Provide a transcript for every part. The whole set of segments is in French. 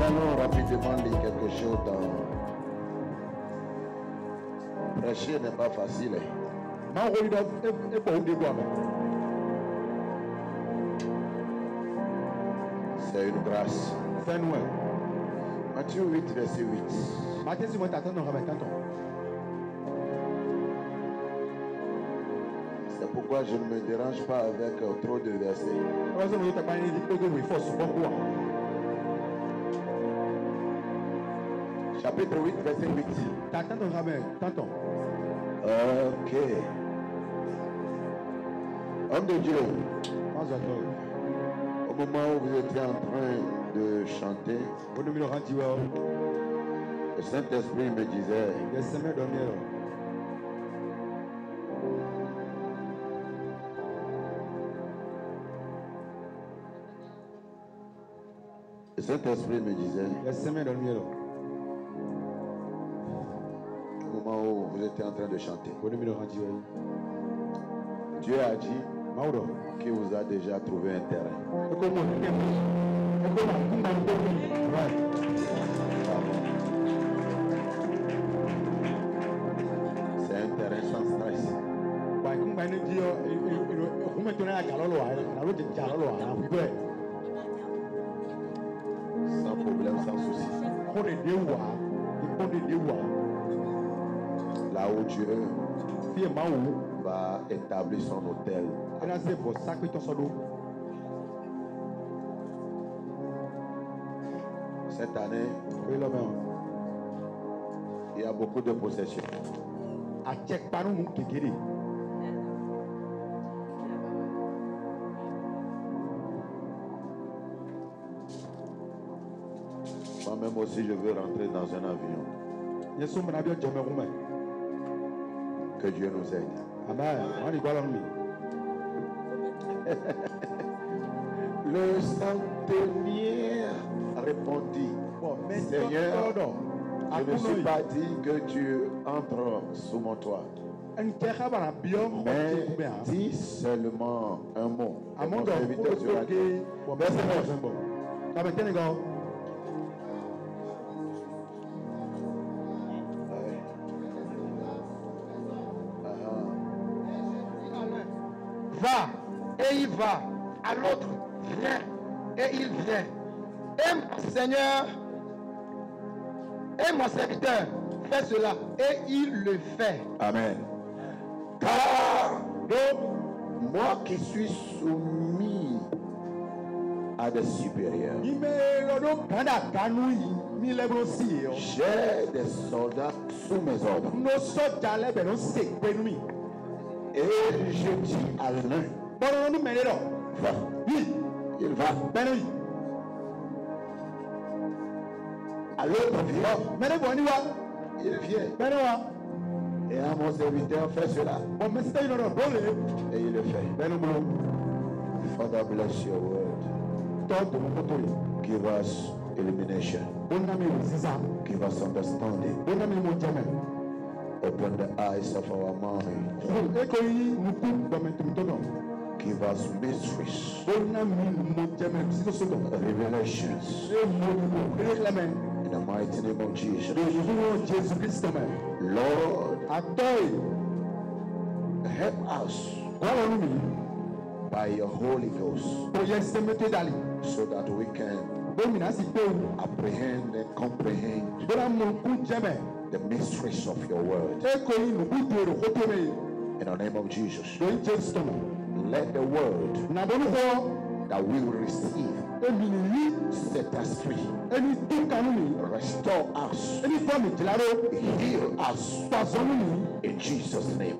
allons rapidement lire quelque chose dans... Prêcher n'est pas facile. C'est une grâce. Matthieu 8, verset 8. C'est pourquoi je ne me dérange pas avec trop de versets. Chapitre 8, verset 8. Ok. Homme de Dieu, au moment où vous étiez en train de chanter, le Saint-Esprit me disait, le Saint-Esprit me disait, au moment où vous étiez en train de chanter, Dieu a dit qu'il vous a déjà trouvé un terrain. C'est un terrain sans stress. Sans problème, sans souci. Là où Dieu va établir son hôtel. Cette année, il y a beaucoup de possessions. Moi-même aussi, je veux rentrer dans un avion. Que Dieu nous aide. Le centenier répondit, Seigneur, je ne suis pas dit que tu entres sous mon toit. Mais dis seulement un mot. Et mon serviteur sera guéri. Verset 9. Va, et il va. À l'autre, viens, et il vient. Et mon Seigneur, et mon serviteur fait cela, et il le fait. Amen. Car moi qui suis soumis à des supérieurs, j'ai des soldats sous mes ordres. Et je dis à l'un, va, il va. À l'autre, viens, il vient. Et à mon serviteur, fais cela. Et il le fait. Father, bless your word. Give us illumination. Give us understanding. Open the eyes of our mind. Give us mysteries. Revelations. In the mighty name of Jesus. Lord, help us by your Holy Ghost so that we can apprehend and comprehend the mysteries of your word. In the name of Jesus. Let the word that we will receive set us free. Restore us. Heal us. In Jesus' name.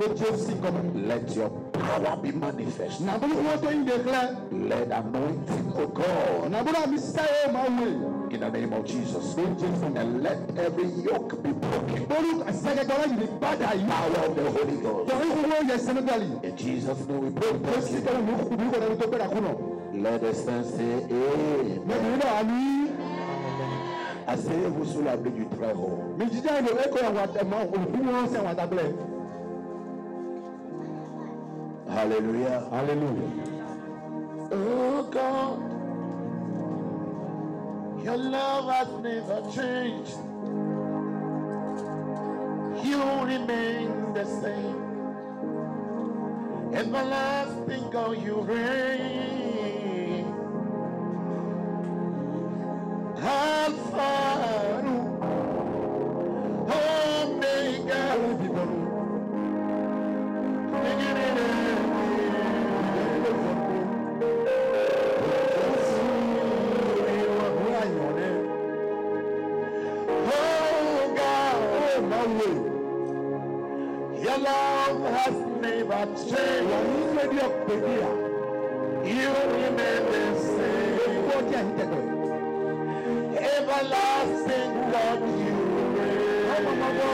Let your power be manifest. Let anointing, oh God, in the name of Jesus. And let every yoke be broken. Power of the Holy Ghost. In Jesus' name we pray. Let us say amen. Asseyez-vous sous l'abri du très haut. Alléluia. Alléluia. Oh God, Your love has never changed. You remain the same. Everlasting God, you reign. Alpha, Omega, beginning and your love has never changed. You remain the same. Everlasting God, you reign.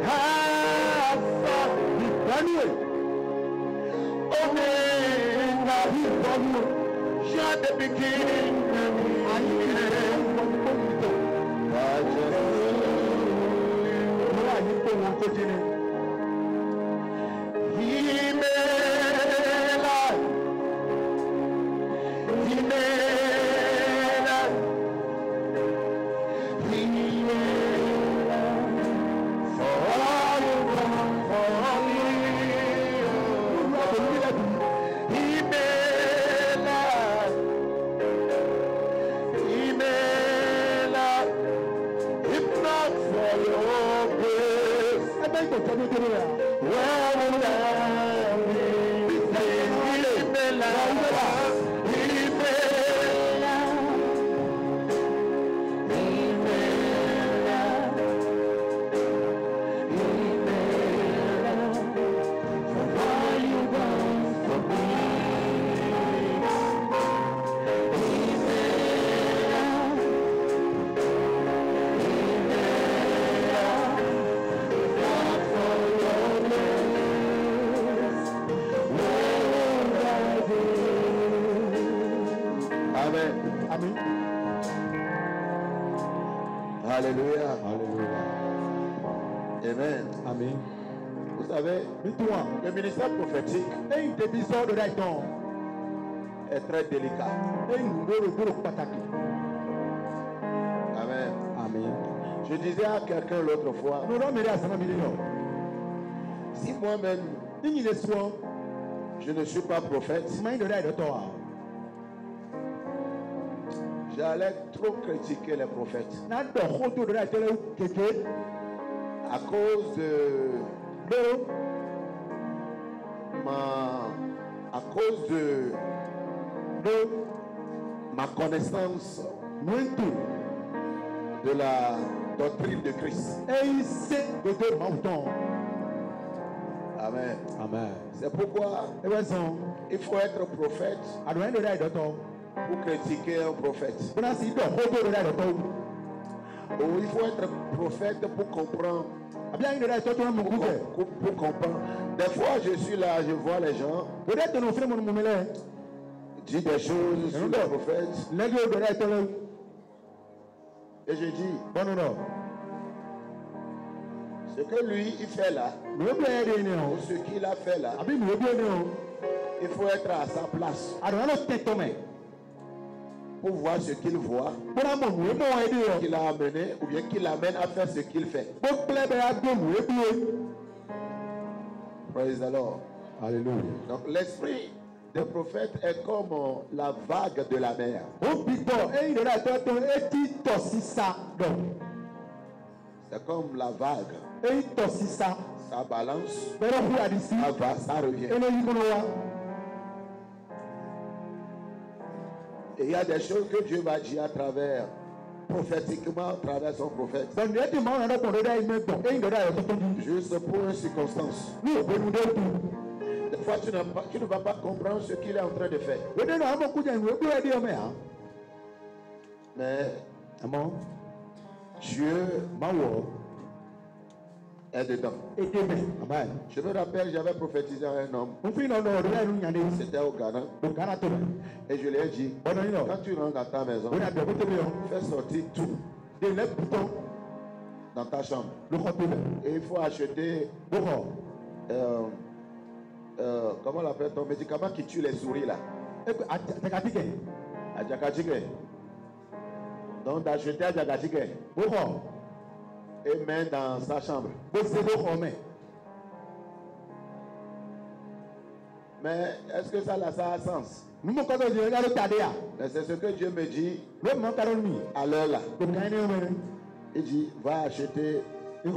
Alpha, Omega, you are the beginning and the end. Alléluia. Alléluia. Amen. Amen. Vous savez, le ministère prophétique est très délicat. Amen. Amen. Je disais à quelqu'un l'autre fois, si moi-même je ne suis pas prophète, j'allais trop critiquer les prophètes à cause de ma connaissance de la doctrine de Christ. Amen. Amen. C'est pourquoi il faut être prophète pour critiquer un prophète. Ou il faut être prophète pour comprendre. Pour comprendre. Des fois, je suis là, je vois les gens dire des choses sur le prophète. Et je dis, ce que lui, il fait là, ou ce qu'il a fait là, il faut être à sa place pour voir ce qu'il voit, qu'il a amené, ou bien qu'il amène à faire ce qu'il fait. Praise the Lord. Alléluia. Donc l'esprit des prophètes est comme la vague de la mer. C'est comme la vague. Ça balance, ça va, ça revient. Et il y a des choses que Dieu va dire à travers, prophétiquement, à travers son prophète. Juste pour une circonstance. Des fois, tu ne vas pas comprendre ce qu'il est en train de faire. Mais Dieu est dedans. Amen. Je me rappelle, j'avais prophétisé à un homme. C'était au Ghana. Et je lui ai dit, quand tu rentres dans ta maison, fais sortir tout dans ta chambre. Et il faut acheter comment on appelle ton médicament qui tue les souris là. Donc d'acheter à Djakatike Boko. et mettre dans sa chambre. Boko mais. Mais est-ce que ça a sens? Nous m'en connaissons déjà le Tadea. Mais c'est ce que Dieu me dit Le Mankaroni. à l'heure là. Le Kainé. Il dit, va acheter. Il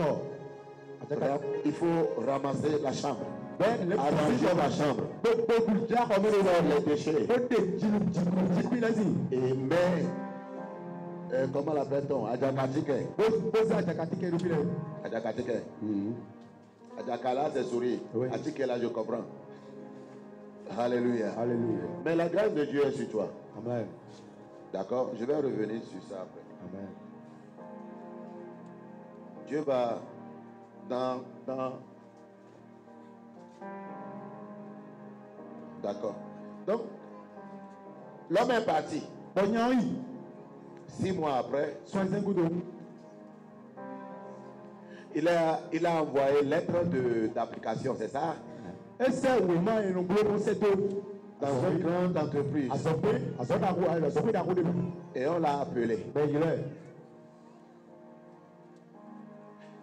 faut ramasser la chambre. Arranger la chambre. Les déchets. Et mais, comment l'appelle-t-on? Adjakatike. Adjakatike. Adjakala, c'est sourire. Atike là, je comprends. Alléluia. Alléluia. Mais la grâce de Dieu est sur toi. Amen. D'accord? Je vais revenir sur ça après. Amen. Dieu va dans... D'accord. Donc, l'homme est parti. 6 mois après, il a envoyé lettre d'application, c'est ça? Dans une grande entreprise. Et on l'a appelé.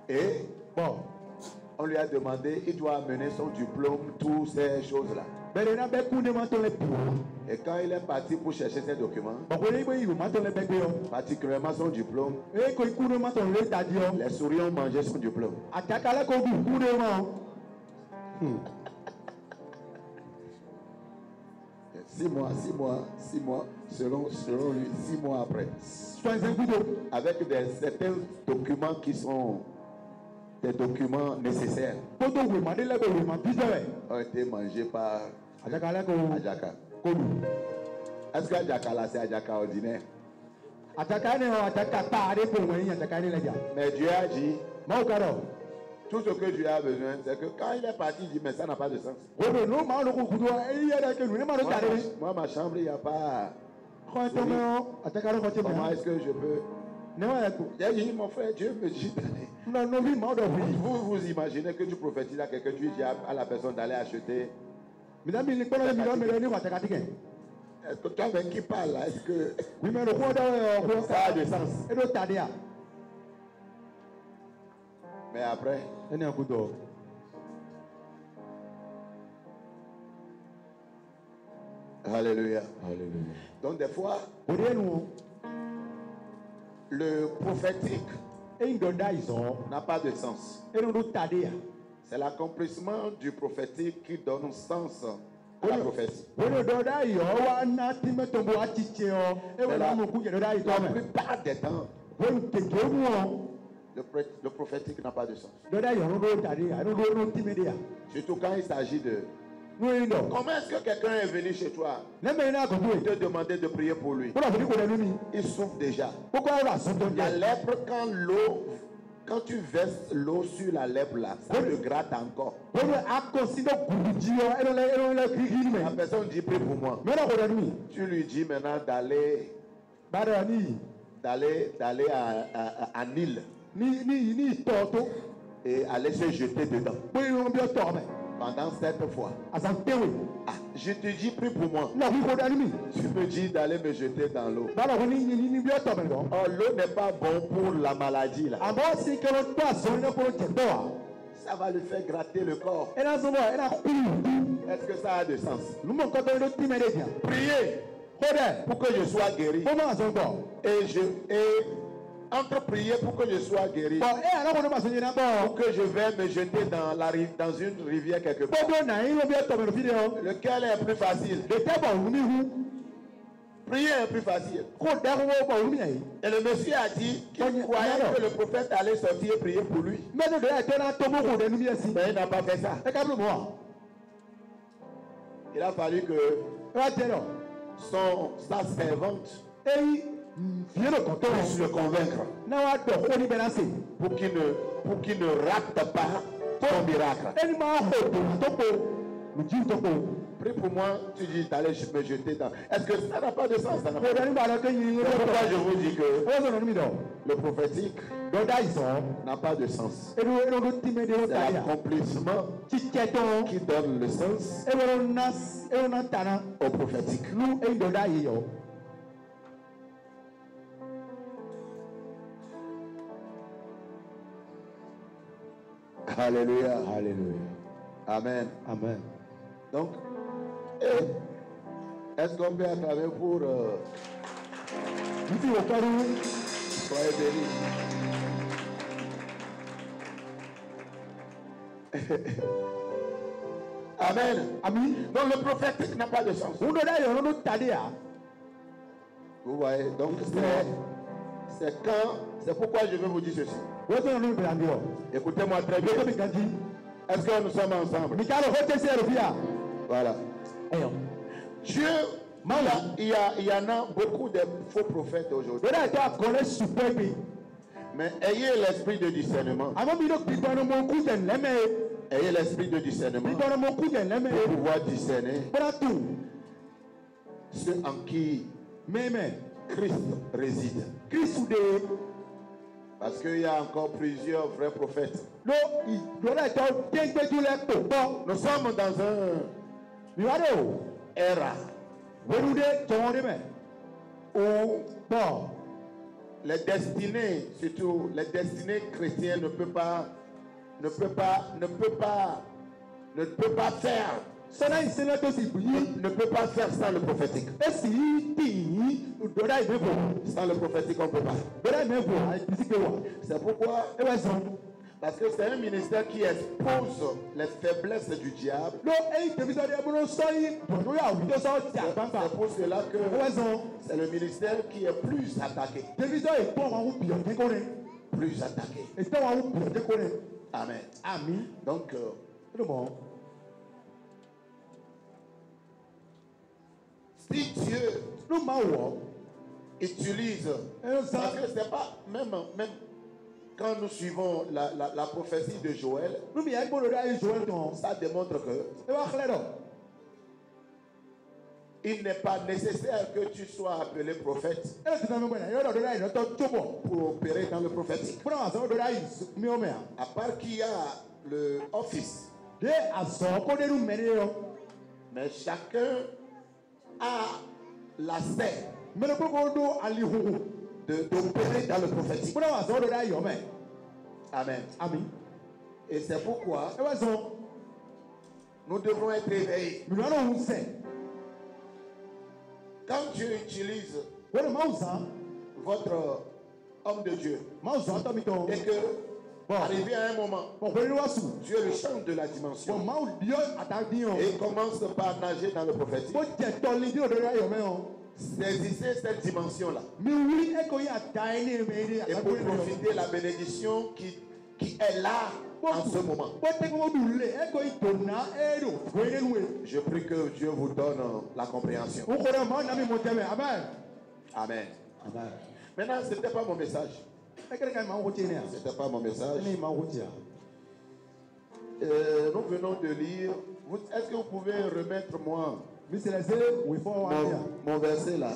Et bon, on lui a demandé, il doit amener son diplôme, toutes ces choses-là. Et quand il est parti pour chercher ses documents, particulièrement son diplôme, les souris ont mangé son diplôme. 6 mois, selon lui, 6 mois après. Avec certains documents qui sont des documents nécessaires, ont été mangés par Adjaka. Est-ce que Adjaka là, c'est Adjaka ordinaire? Mais Dieu a dit, tout ce que Dieu a besoin, c'est que quand il est parti, il dit, mais ça n'a pas de sens. Moi, ma chambre, il n'y a pas... Comment est-ce que je peux... J'ai dit, mon frère, Dieu me dit d'aller. Vous imaginez que tu prophétises à quelqu'un, tu dis à la personne d'aller acheter. Est-ce que toi avec qui parle là, est-ce que ça a du sens? Mais après, alléluia. Donc des fois, le prophétique n'a pas de sens. C'est l'accomplissement du prophétique qui donne sens à la prophétie. La plupart des temps, le prophétique n'a pas de sens. Surtout quand il s'agit de... Comment est-ce que quelqu'un est venu chez toi et te demander de prier pour lui? Il souffre déjà. La lèpre, quand tu verses l'eau sur la lèpre là, ça le gratte encore. La personne dit prie pour moi. Tu lui dis maintenant d'aller à Nil et aller se jeter dedans. Pendant 7 fois. Je te dis prie pour moi. Tu me dis d'aller me jeter dans l'eau. Oh, l'eau n'est pas bon pour la maladie là. Ça va lui faire gratter le corps. Est-ce que ça a de sens? Priez pour que je sois guéri. Et entre prier pour que je sois guéri, pour que je vais me jeter dans une rivière quelque part, lequel est plus facile? Prier est plus facile. Et le monsieur a dit qu'il croyait que le prophète allait sortir et prier pour lui. Mais il n'a pas fait ça. Il a fallu que sa servante puisse le convaincre pour qu'il ne rate pas son miracle. Prie pour moi, tu dis d'aller me jeter dans. Est-ce que ça n'a pas de sens? Ça n'a pas de sens. C'est pourquoi je vous dis que le prophétique n'a pas de sens. C'est l'accomplissement qui donne le sens au prophétique. Alléluia. Alléluia. Amen. Amen. Donc, est-ce qu'on peut acclamer pour soyez bénis. Amen. Amen. Donc le prophète n'a pas de chance. Vous voyez, donc c'est pourquoi je vais vous dire ceci. Écoutez-moi très bien. Est-ce que nous sommes ensemble? Voilà. Dieu, il y en a beaucoup de faux prophètes aujourd'hui. Mais ayez l'esprit de discernement. Ayez l'esprit de discernement pour pouvoir discerner ceux en qui Christ réside. Parce qu'il y a encore plusieurs vrais prophètes. Nous sommes dans un era où les destinées, surtout les destinées chrétiennes ne peut pas faire sans le prophétique. Sans le prophétique, on ne peut pas. C'est pourquoi, parce que c'est un ministère qui expose les faiblesses du diable. C'est pour cela que c'est le ministère qui est plus attaqué. Plus attaqué. Amen. Amen. Donc, si Dieu utilise, parce que c'est pas, même quand nous suivons la prophétie de Joël, ça démontre que il n'est pas nécessaire que tu sois appelé prophète pour opérer dans le prophétique. À part qu'il y a le office. Mais chacun a l'accès d'opérer dans le prophétique. Amen. Amen. Et c'est pourquoi nous devons être éveillés. Quand Dieu utilise votre homme de Dieu et que arrivé à un moment, Dieu le change de la dimension et commence par nager dans le prophétique. Saisissez cette dimension-là et pour profiter de la bénédiction qui est là en ce moment. Je prie que Dieu vous donne la compréhension. Amen. Amen. Maintenant, ce n'était pas mon message. C'était pas mon message. Nous venons de lire. Est-ce que vous pouvez remettre moi mon verset là?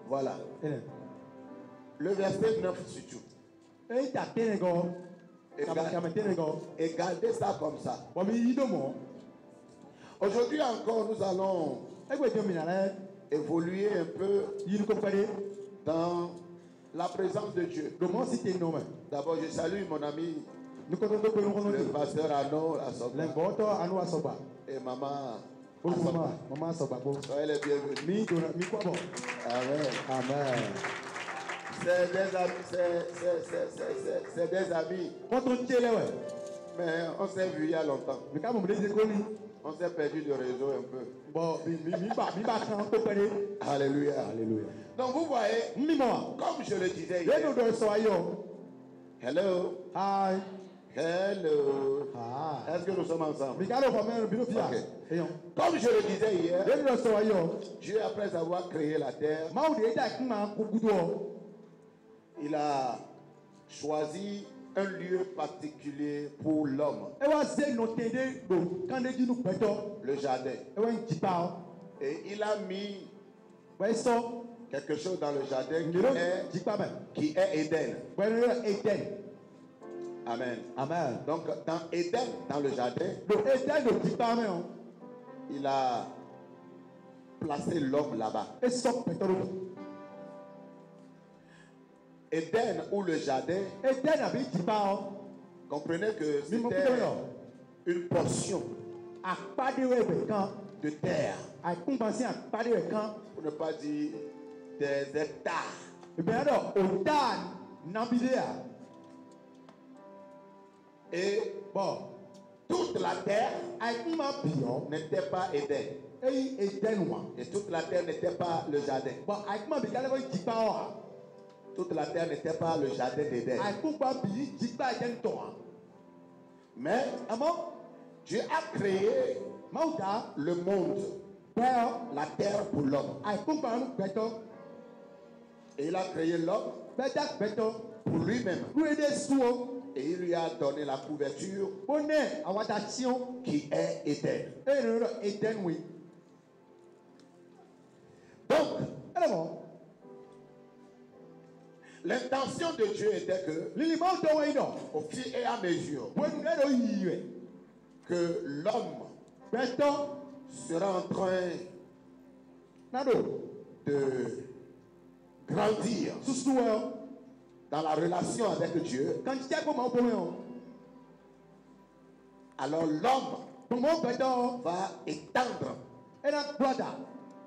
Voilà. Le verset 9 surtout. Et gardez ça comme ça. Aujourd'hui encore, nous allons évoluer un peu dans la présence de Dieu. D'abord, je salue mon ami, le pasteur Arnaud Asoba et maman Asoba. Soyez les bienvenus. Amen. C'est des amis. Mais on s'est vu il y a longtemps. On s'est perdu de réseau un peu. Alléluia. Donc vous voyez, comme je le disais hier. Hello. Hi. Hello. Hi. Est-ce que nous sommes ensemble? Okay. Comme je le disais hier, Dieu, après avoir créé la terre, il a choisi un lieu particulier pour l'homme. Le jardin. Et il a mis quelque chose dans le jardin qui est Éden. Amen. Donc dans Éden, dans le jardin, il a placé l'homme là-bas. Éden ou le jardin, Eden àbí jìbá ọ. comprenez que Mímọ́ c'était kúndé lọ. une portion Àpádéwé ẹ̀bẹ̀ kan. de terre, Àìkúngbọ̀nsí àpádéwé kan. pour ne pas dire des hectares. Ìbẹ̀rẹ̀ dọ̀ òdà nàbílẹ̀ à. Et Bọ̀ toute la terre àìkúnmọ̀ bì ọ́. n'était pas Éden. Eyi Eden wà. Et toute la terre n'était pas le jardin. Bọ̀ àìkúnmọ̀ bì kálẹ̀ kó jìbá ọ à. Toute la terre n'était pas le jardin d'Éden. Àìkúngbọ̀ bì jìbá ẹ̀jẹ̀ ń tọ̀ à. Mais Àmọ́ Dieu a créé máa dà le monde, bẹ́ ọ. la terre pour l'homme. Àìkúngbọ̀ ń gbẹ̀tọ̀. Et il a créé l'homme Bẹ́ẹ̀dá gbẹ̀tọ̀. pour lui-même. Lóde sùn o. Et il lui a donné la couverture Ó ní àwọn àdàtìọ́. qui est Éden. Èrè rẹ̀ Eden wì. Donc, Ẹ̀rọ mọ̀. l'intention de Dieu était que, Lílì máa ń dọ̀wọ́ yín nọ. au fur et à mesure Wọ́n ẹ̀rọ yìí rẹ̀. que l'homme Gbẹ̀tọ̀. sera en train Nádò. de grandir Susu ẹ̀. dans la relation avec Dieu, Kànjíjẹ́ kó máa bọ̀ yàn. alors l'homme Tòmọ́ gbẹ̀tọ̀. va étendre Ẹ̀rọ gbọ́dà.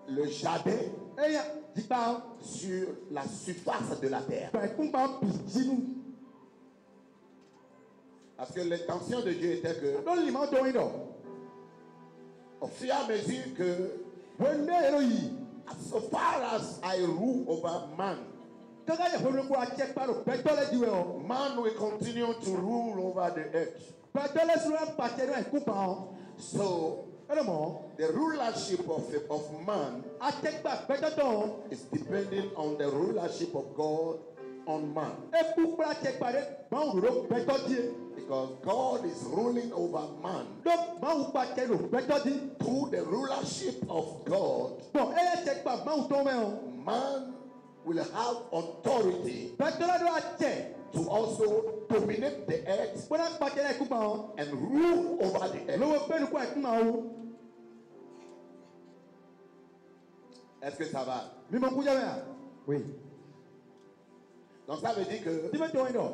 le jardin Ẹ̀yà jìbá. sur la surface de la terre. Àìkúngbọ̀ bì jínú. Parce que l'intention de Dieu était que, Lórí máa ń dọ̀wọ́ yín nọ. au fur et à mesure que, Wọ́n ní ẹ̀rọ yìí. so far as I rule over man, Kaka yẹ fún mi kó àjẹ kparo gbẹ̀tọ̀ lẹ́ di wẹ̀ ọ́. man will continue to rule over the earth. Gbẹ̀tọ̀ lẹ́ sọ̀rọ̀ pàṣẹ ní àìkúngbọ̀ ọ́. So Ẹ̀rọ mọ̀. the rulership of man Àjẹgbà gbẹ̀tọ̀ tọ̀. is depending on the rulership of God on man. Eku kpra àjẹgbà rẹ̀ máa ń rò gbẹ̀tọ̀ di. Because God is ruling over man. Ló máa ń pàṣẹ rò gbẹ̀tọ̀ di. Through the rulership of God, Bọ̀ ẹ̀yẹ àjẹgbà máa ń tọ́ mẹ́ ọ́. man will have authority Gbẹ̀tọ̀ lọ́dọ̀ àjẹ. to also dominate the earth Bọ́dá pàṣẹ náà àìkúngbọ̀ ọ́. and rule over the earth. Lówó gbẹ́nu kó àìkúngbọ̀ ọ́. Est-ce que ça va? Mímọ kú jẹ́ bẹ́ẹ̀. Oui. Donc ça veut dire que Tí bẹ́ẹ̀ tọ́ yín nọ.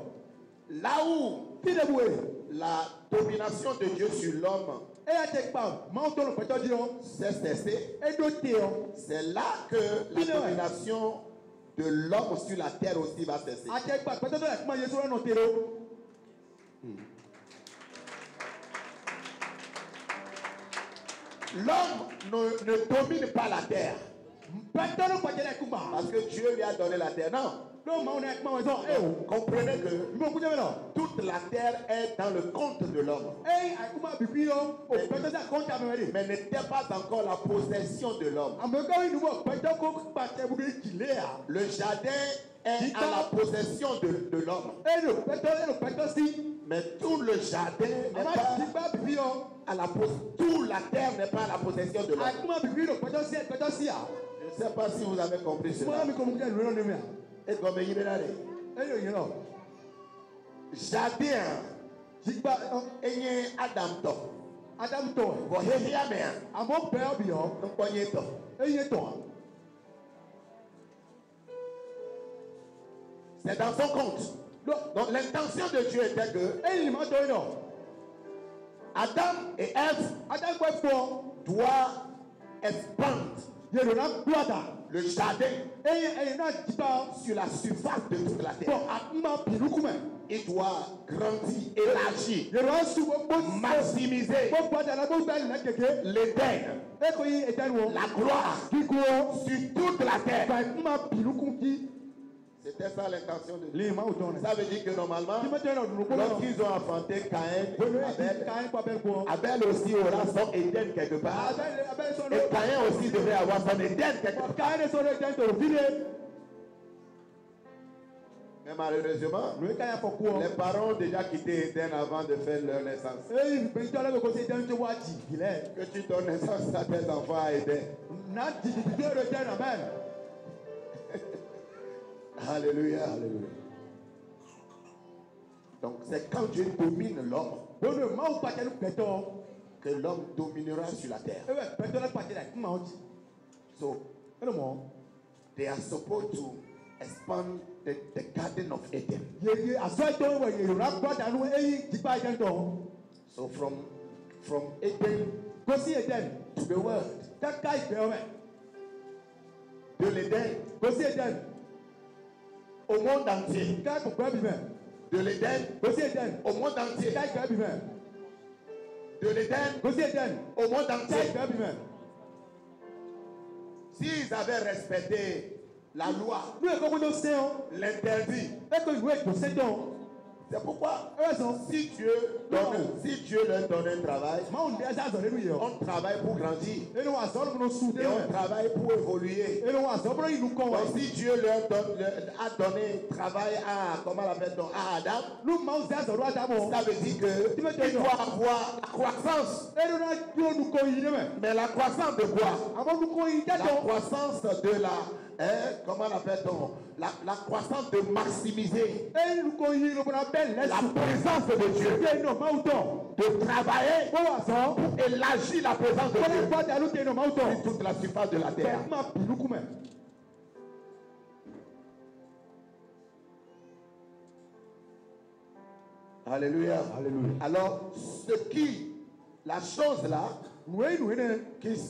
là où Kí lè bu ẹ̀? la domination de Dieu sur l'homme Ẹ̀yẹ àjẹgbà máa ń tọ́ lọ gbẹ̀tọ̀ di ọ́. s'est cessée, Edo te ọ́. c'est là que la domination de l'homme sur la terre aussi va cesser. Àjẹgbà gbẹ̀tọ̀ lọ́dọ̀ àìkúngbọ̀ yẹn sọ̀rọ̀ nọ tèrè o. L'homme ne domine pas la terre Gbẹ̀tọ̀ ló pàṣẹ náà àìkúngbọ̀. parce que Dieu lui a donné la terre. Non. Ló máa ń náà àìkúngbọ̀ wọn sọ ẹ̀ o. Comprenez que Mímọ kú jẹ́ bẹ́ẹ̀ lọ. toute la terre est dans le compte de l'homme, Ẹ̀yìn àìkúngbọ̀ bìbí yọ. O gbẹ̀tọ̀ sẹ́ kọ́ńtà mẹ́rin. mais n'était pas encore la possession de l'homme. Àmọ̀gá ìdúgbò gbẹ̀tọ̀ kó pàṣẹ ibùdó ìjìlẹ̀ à. Le jardin est à la possession de l'homme, Ẹ̀rọ gbẹ̀tọ̀ sí. mais tout le jardin n'est Àmọ́ pas àtìgbà bìbí yọ. à la toute la terre n'est pas à la possession de l'homme. Àìkúngbọ̀ bìbí yọ gbẹ̀tọ̀ sí à. Je ne sais pas si vous avez compris Mo cela. yà mí kò mú kí ẹ̀ lóyún ní mi à. Et comme il est là, Ẹ̀rọ yìí lọ. jardin, Jìgbà enye Adam to, Ádámù tọ̀ ẹ̀. ko hehe ame, Àmọ́ bẹ́ẹ̀ bì yọ. nkonye to. Ẹ̀yẹ tọ̀. C'est dans son compte. Donc l'intention de Dieu était que Ẹ̀yìn máa tọ̀ yín nọ. Adam et Ève Ádámù pẹ́ fọ́. doivent expandre Yẹ̀rọ náà gbọ́dà. le jardin Ẹ̀yìn náà jìgbà. sur la surface de toute la Bọ̀ terre. àkúnmọ̀ bìrúkú mẹ́. Il doit grandir, élargir, Yẹ̀rọ á sùn gbogbo maximiser gbogbo àdàlà gbogbo àdàlà kéke. l'Éden, Ẹ kò yí ẹ̀dá wọn. la gloire Kíkó. sur toute la terre. Àkúnmọ̀ bìrúkú kí. C'était ça l'intention de Dieu. Lẹ́yìn máa wò tán rẹ̀. Ça veut dire que normalement, Tí mẹ́tẹ́ náà dùn kó lọ. lorsqu'ils ont enfanté Caïn, Wẹ́nu ẹ̀ Abel, ká ẹ̀ pa bẹ́ẹ̀ gbọ́. Abel aussi aura son Éden quelque part. Abẹ́ sọ̀rọ̀. Et Caïn aussi devrait avoir son Éden quelque part. Ká ẹ̀ sọ̀rọ̀ ẹ̀jẹ̀ tó fílẹ̀. Mais malheureusement, Lóye ká yà fọ kú ọ. les parents ont déjà quitté Éden avant de faire leur naissance. Eyi bẹ̀ntẹ́ ọlọ́gbẹ̀ kò sí ẹ̀jẹ̀ tó wá jì gilẹ̀. Que tu donnes naissance à tes enfants à Éden. N'a jìjìjì ẹ̀rọ ẹ̀jẹ̀ nà mẹ́rin. Alléluia. Alléluia. Donc c'est quand Dieu domine l'homme Bọ́dọ̀ máa ń pàṣẹ ní pẹ̀tọ́. que l'homme dominera sur la terre. Ẹ bẹ̀ pẹ̀tọ́ lẹ́ pàṣẹ láì kún máa ń jì. So Ẹ lọ mọ̀. they are supposed to expand the Garden of Eden. Yeye asɔ etɔ wɔ yeye ra gbɔ danu eyi jigba eden tɔ. So from Eden Gosi Eden. to the world, Kaka ìgbẹ́ wẹ̀. de l'Éden Gosi Eden. au monde entier, Ká kòkòrò bi mẹ́. de l'Éden Gosi Eden. au monde entier, Ká ìgbẹ́ bi mẹ́. de l'Éden Gosi Eden. au monde Ká entier. ìgbẹ́ bi mẹ́. S'ils avaient respecté la loi, Nu ekoko tó sẹ́ ọ́. l'interdit, Eko ìwé ètò sẹ́tọ̀. c'est pourquoi Ẹ sọ. si Dieu leur donne un travail, Máa ń dẹ́ ẹsẹ̀ àzọ̀ nínú yìí ọ́. on travaille pour grandir Enu wa sọ ọ́nù sùn et dé on wẹ̀. travaille pour évoluer. Enu wa sọ bọ́lá ìlú kọ́ wa. Donc si Dieu a donné travail à, comment l'appelle-t-on, à Adam, Nu máa ń sẹ́ àzọ̀ lọ́wọ́ àdàbọ̀. ça veut dire qu'il doit avoir la croissance. Enu náà yóò nu kọ́ yìí dẹ́mẹ̀. Mais la croissance de quoi? Àmọ́ nu kọ́ yìí La jẹ́jọ́. croissance de la, comment l'appelle-t-on? La croissance de maximiser Enu kọ́ yìí ló bọ́lá bẹ́ẹ̀ la lẹ́sùn. présence de Dieu, Ṣé iná máa ń tọ̀? de travailler Wọ́n wà sọ. pour élargir la présence de Wọ́n ní Dieu gbọ́dọ̀ ló tẹ iná máa ń tọ̀. sur toute la surface de la terre. Bẹ́ẹ̀ máa bìlú kú mẹ́. Alléluia. Alléluia. Alors, la chose là, Nùwé nùwé nẹ.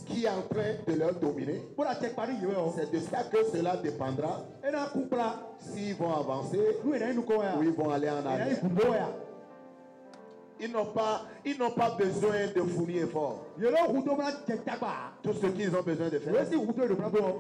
qui est en train de leur dominer, Bọ́lá tẹ parí yìí wẹ̀ ọ́. c'est de ça que cela dépendra Ẹ náà kú kpla. s'ils vont avancer Nu yẹn náà inú kọ́ ya. ou ils vont aller en Yẹn náà arrière. ìkùnbó ya. Ils n'ont pas besoin de fournir effort. Yẹn ló hu tó bọ́lá tẹ dàgbà. Tout ce qu'ils ont besoin de Wọ́n faire, sì hu tó ìdòmínà bọ̀.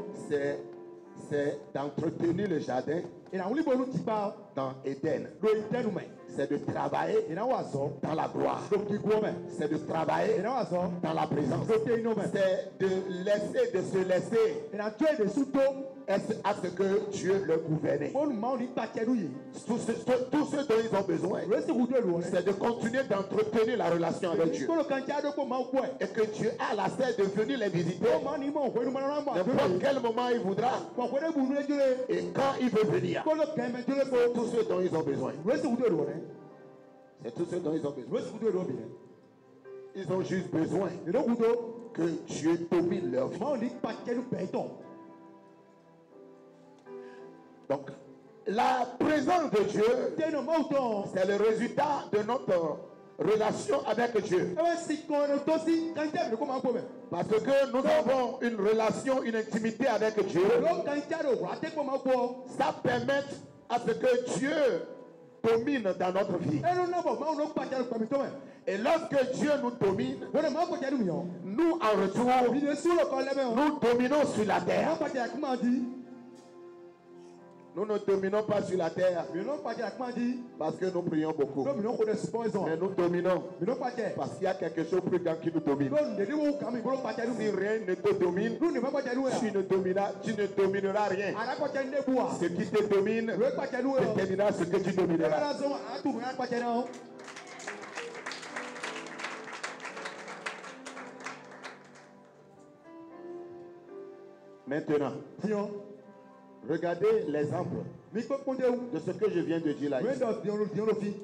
c'est d'entretenir le jardin Ìnáwó níbo ló ti gbà dans Éden. lórí tẹnu mẹ́. C'est de travailler Ìnáwó àzọ. dans la gloire. Ló ti gbó mẹ́. C'est de travailler Ìnáwó àzọ. dans la présence. Ló tẹ inú mẹ́. C'est de se laisser Ìnàjọ́ èdè sùn tó. à ce que Dieu leur gouverne. Fóònù máa ń ní gbàjẹ́nu yìí. Tout ce dont ils ont besoin, Wọ́n sì hu tó ìlú wọn. c'est de continuer d'entretenir la relation avec Dieu. Kóló kan jẹ́ àdókò máa ń kú ẹ̀. Et que Dieu a la cesse de venir les visiter. Ó máa ní mọ̀ òkú inú mọ́nà mọ́ N'importe àdókò. quel moment il voudra. Pọ̀pọ̀ ní bùnú ẹjọ́ rẹ̀. Et quand il veut venir, Kóló kẹ́mẹ́ tó lé fo. tout ce dont ils ont besoin. Wọ́n sì hu tó ìlú wọn. C'est tout ce dont ils ont besoin. Wọ́n sì hu tó ìlú wọn. Ils ont juste besoin Ìlú hu tó. que Dieu domine leur vie. Máa ń ní gbàjẹ́nu bẹ̀ẹ́ tọ̀. Donc, la présence de Dieu, Tẹ́nu máa ń tọ̀. c'est le résultat de notre relation avec Dieu. Ẹ wá sí kan ẹnu tó sí kanjẹ́ ìlú kó máa ń kó mẹ́. Parce que nous avons une relation, une intimité avec Dieu. Ló kanjẹ́ rẹ̀ wà á tẹ́ kó máa kó. Ça permet à ce que Dieu domine dans notre vie. Ẹnu náà bọ̀ máa ń lọ gbàjẹ́nu pẹ̀mí tó mẹ́. Et lorsque Dieu nous domine, Wọ́n dẹ̀ máa ń gbàjẹ́nu mìíràn. nous en retour, Ìdè sùúrù kan lẹ́mẹ̀ wọn. nous dominons sur la Wọ́n terre. gbàjẹ́ àkí máa di. Nous ne dominons pas sur la terre Mìíràn gbàjẹ́ àkí máa di. parce que nous prions beaucoup. Ló mìíràn kò dẹ̀ sùpọ̀ ẹ̀sán. Mais nous dominons Mìíràn gbàjẹ́. parce qu'il y a quelque chose plus grand qui nous domine. Ló nìdí wò kàmí ìbúrò gbàjẹ́nu Si mi. rien ne te domine, Ló nìbọn gbàjẹ́nu wẹ̀. tu ne domineras rien. Àràkọ̀jẹ́ ní ebu wa. Ce qui te domine Ìwé gbàjẹ́nu wẹ̀. déterminera ce que tu Ẹgbẹ́ domineras. náà sọ àtúntò náà gbàjẹ́ náà. Maintenant, Tiɲɔ. regardez l'exemple Mi kpé kpóndé wu. de ce que je viens de dire là. Wé ici. dọ̀ diɲɔ ló fi.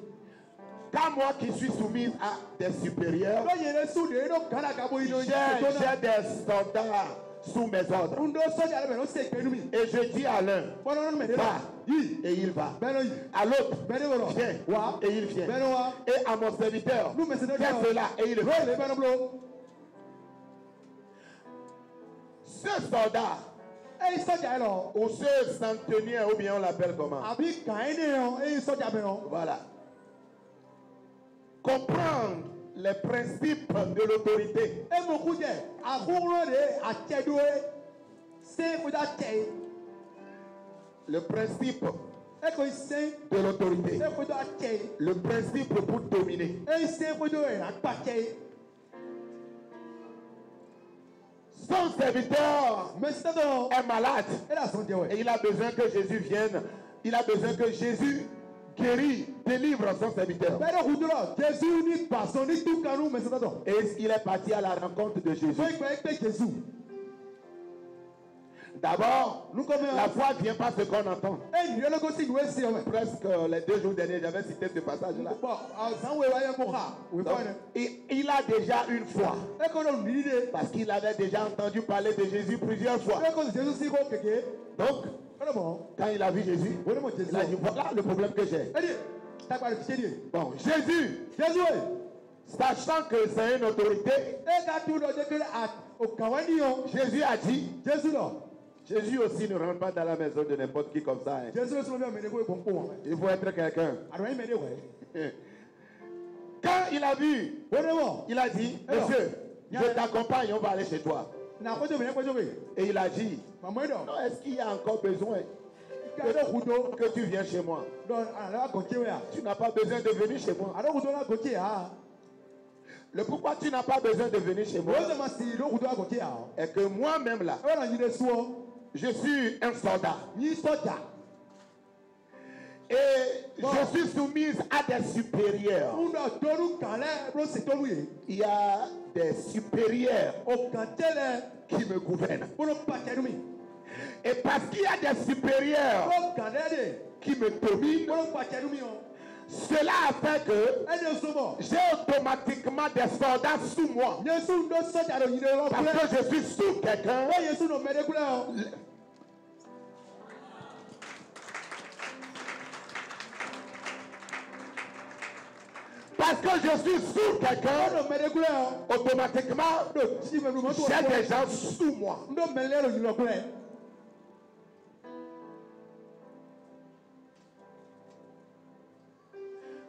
Quand moi qui suis soumise à des supérieurs, Ló yẹlẹ sùn de yẹn gánà gabo yìí ló j'ai yẹ tó náà. des soldats sous mes ordres. Ndo sọ́jà lẹ́bẹ̀ẹ́ ló ṣe ìpinnu mi. Et je dis à l'un, Bọ́lá ọ̀nà mẹ́rin va, náà. Yìí. et il va. Bẹ́ẹ̀ ló yìí. À l'autre, Bẹ́ẹ̀ ni wọ̀rọ̀. viens, Wà. et il vient. Bẹ́ẹ̀ ni wà. Et à mon serviteur, Nous, mais c'est notre fais Dieu. cela, et il le Ló fait. lè bẹ́ẹ̀ ló bolo. Ce soldat, Eyi sọ́jà yẹn lọ. ou ce centenier, ou bien on l'appelle comment? Àbí kàn ní yẹn eyi sọ́jà bẹ̀ yẹn. Voilà. Comprendre les principes de l'autorité. Emoku jẹ àkúrò de àtsẹ̀dúwé. Ṣé kò dá tẹ̀ yìí? Le principe Eko ṣe. de l'autorité. Ṣé kò dá tẹ̀ yìí? Le principe pour dominer. Eyi ṣe kò dá yẹn àgbà tẹ̀ yìí? Son serviteur Mẹsítẹ́tọ̀. est malade Ẹ dà sọ jẹ wẹ̀. et il a besoin que Jésus vienne. Il a besoin que Jésus guérisse, délivre son serviteur. Bẹ́ẹ̀ni kùdúrọ̀ Jésù ní gbàsọ ní túkànú mẹsítẹ́tọ̀. Et il est parti à la rencontre de Jésus. Fún ìgbà ẹgbẹ́ Jésù. D'abord, Nous comme la foi ne vient pas ce qu'on entend. et nous le gosi nous essayer. Presque les 2 jours derniers, j'avais cité ce passage-là. Bon, ça ouais ouais moha. Oui Donc, pas. il a déjà une foi. Et quand on dit de Parce qu'il avait déjà entendu parler de Jésus plusieurs fois. et quand Jésus si ko keke. Donc, Comment? quand il a vu Jésus, Oui mon Jésus. il a dit, voilà le problème que j'ai. Et dit, t'as pas le fichier. Bon, Jésus, Jésus. sachant que c'est une autorité, Et quand tout le déclare au Kawanio. Jésus a dit, Jésus là. Jésus aussi ne rentre pas dans la maison de n'importe qui comme ça. Hein. Jésus est le même ko ko. Il faut être quelqu'un. Alors il m'a dit ouais. Quand il a vu, Vraiment. il a dit, monsieur, je t'accompagne, on va aller chez toi. Na ko je me ko je. Et il a dit, Maman do. non, est-ce qu'il y a encore besoin Kado kudo. que tu viennes chez moi? Donc ala ko chewe ya. Tu n'as pas besoin de venir chez moi. Alors kudo na ko che ya. Le pourquoi tu n'as pas besoin de venir chez moi Moi ma si do kudo ko che ya. est que moi-même là, E na yire suo. je suis un soldat. Ni soja. Et je suis soumise à des supérieurs. Una toru kale bro se toru ye. Il y a des supérieurs O kantele qui me gouvernent. bro pa terumi. Et parce qu'il y a des supérieurs Bro kale qui me dominent, bro pa terumi o. cela a fait que E de somo. j'ai automatiquement des soldats sous moi. Yesu ndo soja do yire ro Parce kule. que je suis sous quelqu'un. E Yesu no mere kule o. Parce que je suis sous quelqu'un, No mere kule o. automatiquement, Do ti me no mo to. j'ai des gens sous moi. Ndo mele ro yire kule.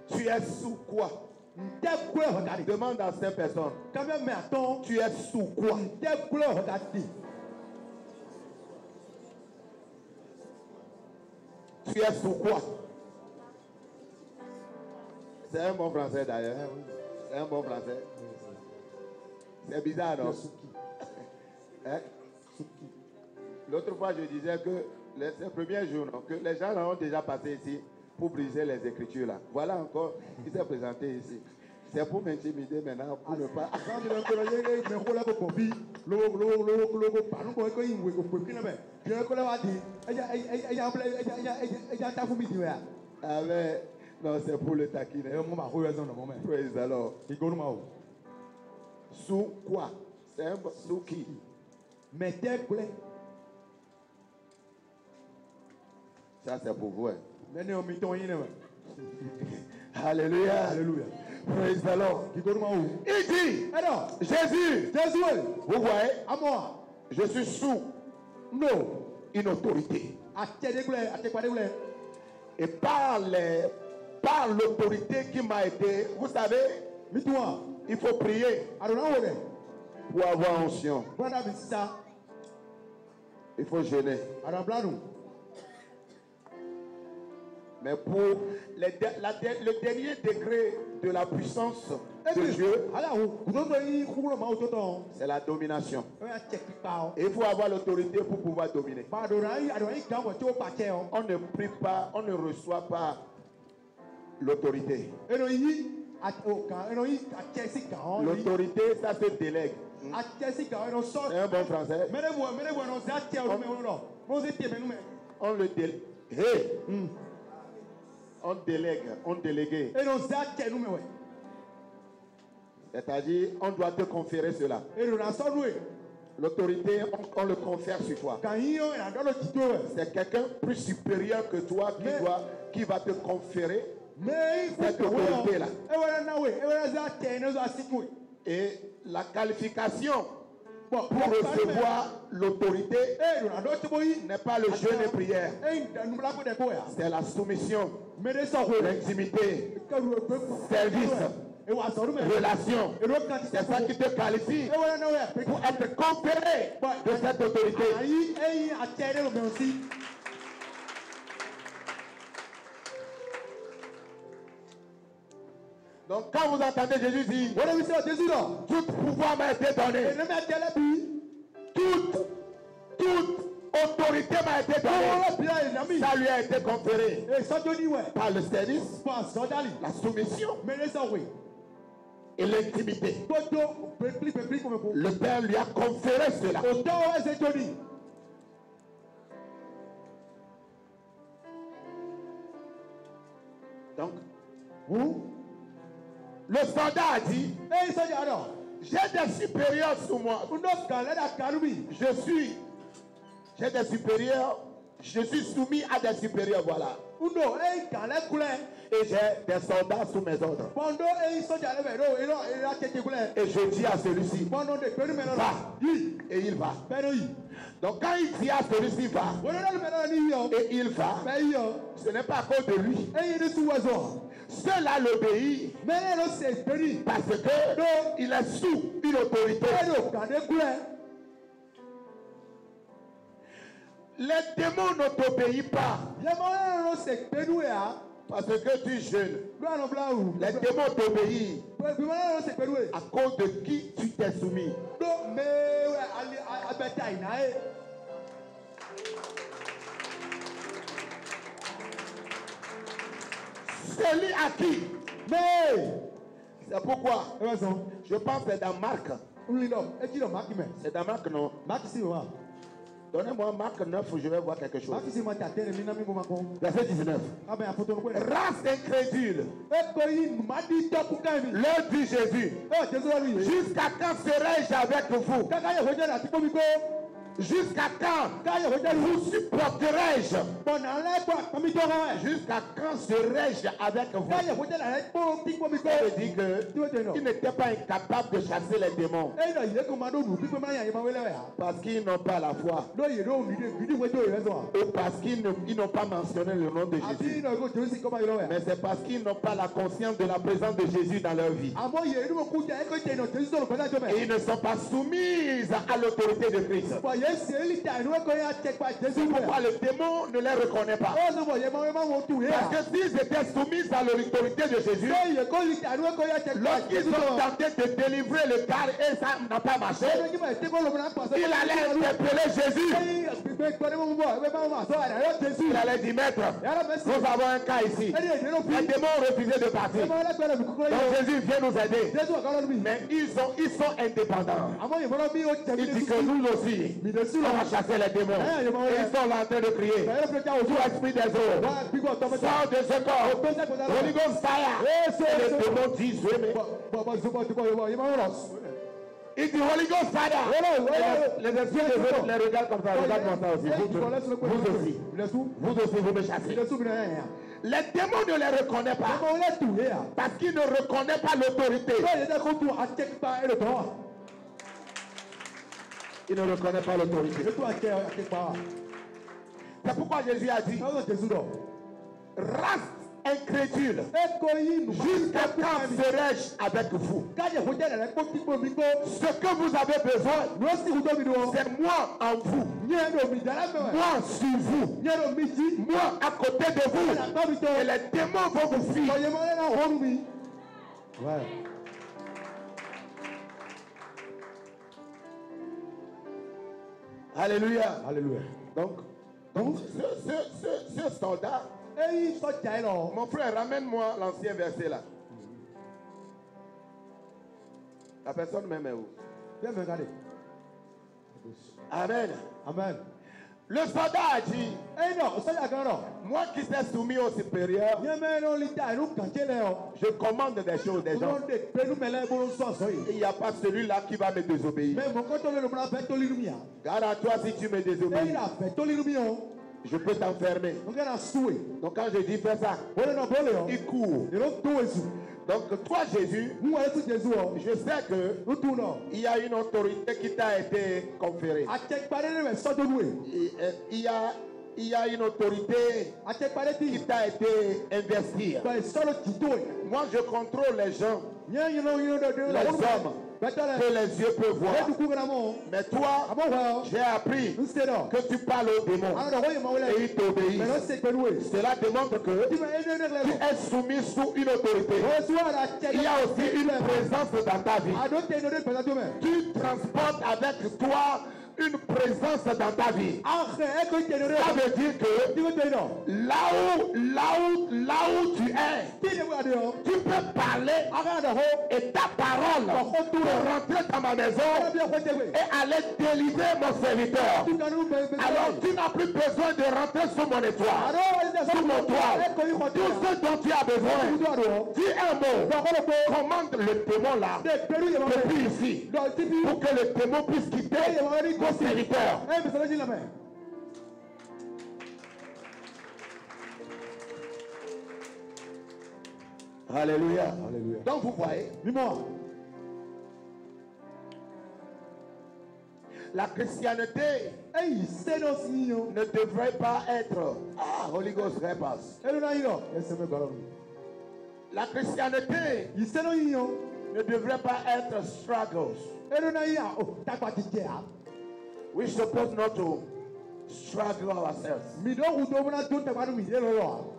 Tu es sous quoi? Nte kule ho dadi. Demande à ces personnes. Quand même attends. Tu es sous quoi? Nte kule ho dadi. Tu es sous quoi? C'est un bon français d'ailleurs. C'est un bon français. C'est bizarre, non? Hein? L'autre fois, je disais que ces premiers jours, non, que les gens ont déjà passé ici pour briser les écritures là. Voilà encore qui s'est présenté ici. C'est pour m'intimider maintenant, pour ne pas. Ah mais, non, c'est pour le taquiner. Praise the Lord. Sous quoi? C'est un sous qui? Ça c'est pour vous. Hein. Alléluia. Alléluia. Praise the Lord. Il dit, Jésus, vous voyez, À moi. je suis sous une autorité. Et par l'autorité qui m'a été, vous savez, il faut prier pour avoir onction. Il faut jeûner. Mais pour le dernier degré de la puissance de Dieu, c'est la domination. Et il faut avoir l'autorité pour pouvoir dominer. On ne prie pas, on ne reçoit pas l'autorité. L'autorité, ça se délègue. C'est un bon français. On le délègue. Hey. On délègue, on délègue. C'est-à-dire, on doit te conférer cela. L'autorité, on le confère sur toi. C'est quelqu'un plus supérieur que toi qui va te conférer cette autorité-là. Et la qualification pour recevoir l'autorité n'est pas le jeûne et prière. C'est la soumission, l'intimité, service, relation. C'est ça qui te qualifie pour être conféré de cette autorité. Donc quand vous entendez Jésus dire, tout pouvoir m'a été donné, toute autorité m'a été donnée, ça lui a été conféré par le service, la soumission et l'intimité. Le Père lui a conféré cela. Donc, Vous? le soldat a dit, Eh, sọ́jà rọ̀. j'ai des supérieurs sous moi. Uno kàlẹ́ dà kàlú mi. J'ai des supérieurs. Je suis soumis à des supérieurs, voilà. Uno kàlẹ́ kulẹ̀. Et j'ai des soldats sous mes ordres. Pọ̀ndó sọ́jà rẹ̀ bẹ̀ ló ìrọ̀ àtẹ̀tẹ̀ kulẹ̀. Et je dis à celui-ci, Pọ̀ndó de pẹ̀lú mẹ́rin va. lọ. Yìí. Et il va. Bẹ́ẹ̀ni yìí. Donc quand il dit à celui-ci, va. Wọ́n lọ́dún mẹ́rin ní yíyọ. Et il va. Bẹ́ẹ̀ yíyọ. Ce n'est pas à cause de lui. Eyín ní túwọ́sọ̀. Cela l'obéit Mẹ́rin ló ṣe ìpérí. parce que il est sous une autorité. Bẹ́ẹ̀ni ò kàdé kulẹ̀. Les démons ne t'obéissent pas Yẹ́mọ́ ló ṣe ìpérí yà. parce que tu es jeune. Lọ́nà bla wù. Les démons t'obéissent Gbẹ̀gbẹ̀ ló ṣe ìpérí yà. à cause de qui tu t'es soumis. Ló mẹ́wẹ́ abẹ́tẹ̀ àyìnà yẹ. Celui à qui? Mais. C'est pourquoi Ẹ bẹ sọ. je pense que c'est dans Marc. Wúlò lọ, etí lọ máàkì mẹ́. C'est dans Marc, non? Máàkì sí wa. Donnez-moi Marc 9, je vais voir quelque chose. Máàkì sí ma tà tẹ́lẹ̀ mi náà mi bọ́ ma kọ́. Verset 19. Abẹ́ àfọ̀tò ní pẹ́ẹ́rẹ́. Race incrédule, Eko yìí má di tọ́kù ká mi. leur dit Jésus, Ẹ Jésù lọ́rùn yìí. jusqu'à quand serai-je avec vous? Kaka yẹ̀ fọ́jẹ́ àti kómi kó. Jusqu'à quand Ká yẹ̀ fọ́jẹ́ vous supporterai-je? Bọ̀nà alẹ́kọ̀ọ́ àpamí tó hàn ẹ̀. Jusqu'à quand serai-je avec vous? Ká yẹ̀ fọ́jẹ́ àrẹ kó kí kómi kó. Ça veut dire Tí ó jẹ nọ. qu'ils n'étaient pas incapables de chasser les démons Ẹ yìí yẹ kó ma dó nù pípé má yàn yín ma wẹ́lẹ́ wẹ̀ yà. parce qu'ils n'ont pas la foi Lóye ló bìdí wẹ́jọ́ yẹn sọ. ou parce qu'ils n'ont pas mentionné le nom de Àti Jésus. iná kó jòló sí kọ́má yìí lọ́wọ́ yà. Mais c'est parce qu'ils n'ont pas la conscience de la présence de Jésus dans leur vie. Àmọ́ yẹ inú kú jẹ́ ẹ̀kọ́ jẹ́ iná Jésù sọ̀rọ̀ pẹ̀lú àjọ Et mẹ́. ils ne sont pas soumis à l'autorité de Christ. Bọ̀ yẹ sèéli ta inú ẹ̀kọ́ yà tẹ̀ pa Jésù C'est wẹ̀. pourquoi le démon ne les reconnaît pas. Ó sọ bọ̀ yẹ máa wọ́n tù yẹ. Parce que s'ils étaient soumis à l'autorité de Jésus, Ṣé yẹ kó lì ta inú ẹ̀kọ́ yà tẹ̀ pa lorsqu'ils Jésù ont wẹ̀. tenté de délivrer le car et ça n'a pas marché, Ṣé kí bá yẹ tẹ́kọ̀ lọ́mọdé pàṣẹ. il allait interpeller Jésus. Gbígbé gbọ́dọ̀ mú bọ̀ ẹgbẹ́ máa ma sọ àdá yóò Jésù. Il allait dire, maître, Yàrá mẹ́sì. nous avons un cas ici. Ẹni èdè ló fi. Les démons ont refusé de Ẹ partir. máa lẹ́gbẹ̀rẹ̀ mi kúkúrẹ́ Donc yìí. Jésus vient nous aider. Jésù ọ̀gá lọ́dún mi. Mais ils sont indépendants. Àmọ́ ìmọ̀ràn mi ó jẹ́ mi Il dit que nous aussi, Mi de sùn on lọ. va chasser les démons. Et ils sont là en train de prier. Bẹ̀rẹ̀ fẹ́ jáwọ́ Tout esprit des eaux, Wá gbígbọ́ tọ́mọ́tọ́. sort de ce corps. Holy Ghost fire. Et les démons disent, oui, mais Bọ̀ zubọ̀ yìí máa ń rọ̀. il dit Holy Ghost fire. Et les esprits des eaux les regardent comme ça. Regarde-moi ça aussi. Vous aussi. Vous aussi, vous me chassez. Les démons ne les reconnaissent pas parce qu'ils ne reconnaissent pas l'autorité. Ils ne reconnaissent pas l'autorité. C'est pourquoi Jésus a dit, race incrédule, jusqu'à quand serai-je avec vous? Ce que vous avez besoin, c'est moi en vous, moi sur vous, moi à côté de vous, et les démons vont vous fuir. Alléluia. Alléluia. Donc ce soldat, mon frère, ramène-moi l'ancien verset là. La personne même est où? Amen. Amen. Le soldat a dit, moi qui suis soumis au supérieur, je commande des choses des gens. Il n'y a pas celui-là qui va me désobéir. Garde à toi si tu me désobéis. Je peux t'enfermer. Donc quand je dis fais ça, il court. Donc toi Jésus, je sais que il y a une autorité qui t'a été conférée. Il y a une autorité qui t'a été investie. Moi je contrôle les gens, les hommes que les yeux peuvent voir. Mais toi, j'ai appris que tu parles aux démons et ils t'obéissent. Cela démontre que tu es soumis sous une autorité. Il y a aussi une présence dans ta vie. Tu transportes avec toi une présence présence dans ta vie. Ache eko ikenere. Ça veut dire que Digo teno. là où tu es, Tine bu adio. tu peux parler Aga da ho. et ta parole peut rentrer dans ma maison Bi ko tegbe. et aller délivrer mon serviteur. Tu kanu be. Alors tu n'as plus besoin de rentrer sous mon étoile, Aro ida sous mon toit. Eko iko Tout ce dont tu as besoin, Digo ado. dis un mot, Ba ko ko. commande le démon là, De peru ye ma. depuis ici, Do tibi. pour que le démon puisse quitter mon serviteur. Eh bi sala jila me. Alléluia. Alléluia. Donc vous voyez, Dis-moi. la chrétienté Hey, c'est nos signes. ne devrait pas être Holy Ghost repasse. Elu na yo. Yes me garo. La chrétienté Ise no yo. ne devrait pas être struggles. Elu na ya. Oh, takwa tijea. We supposed not to struggle ourselves. Mi do udo bana do takwa mi ye lo yo.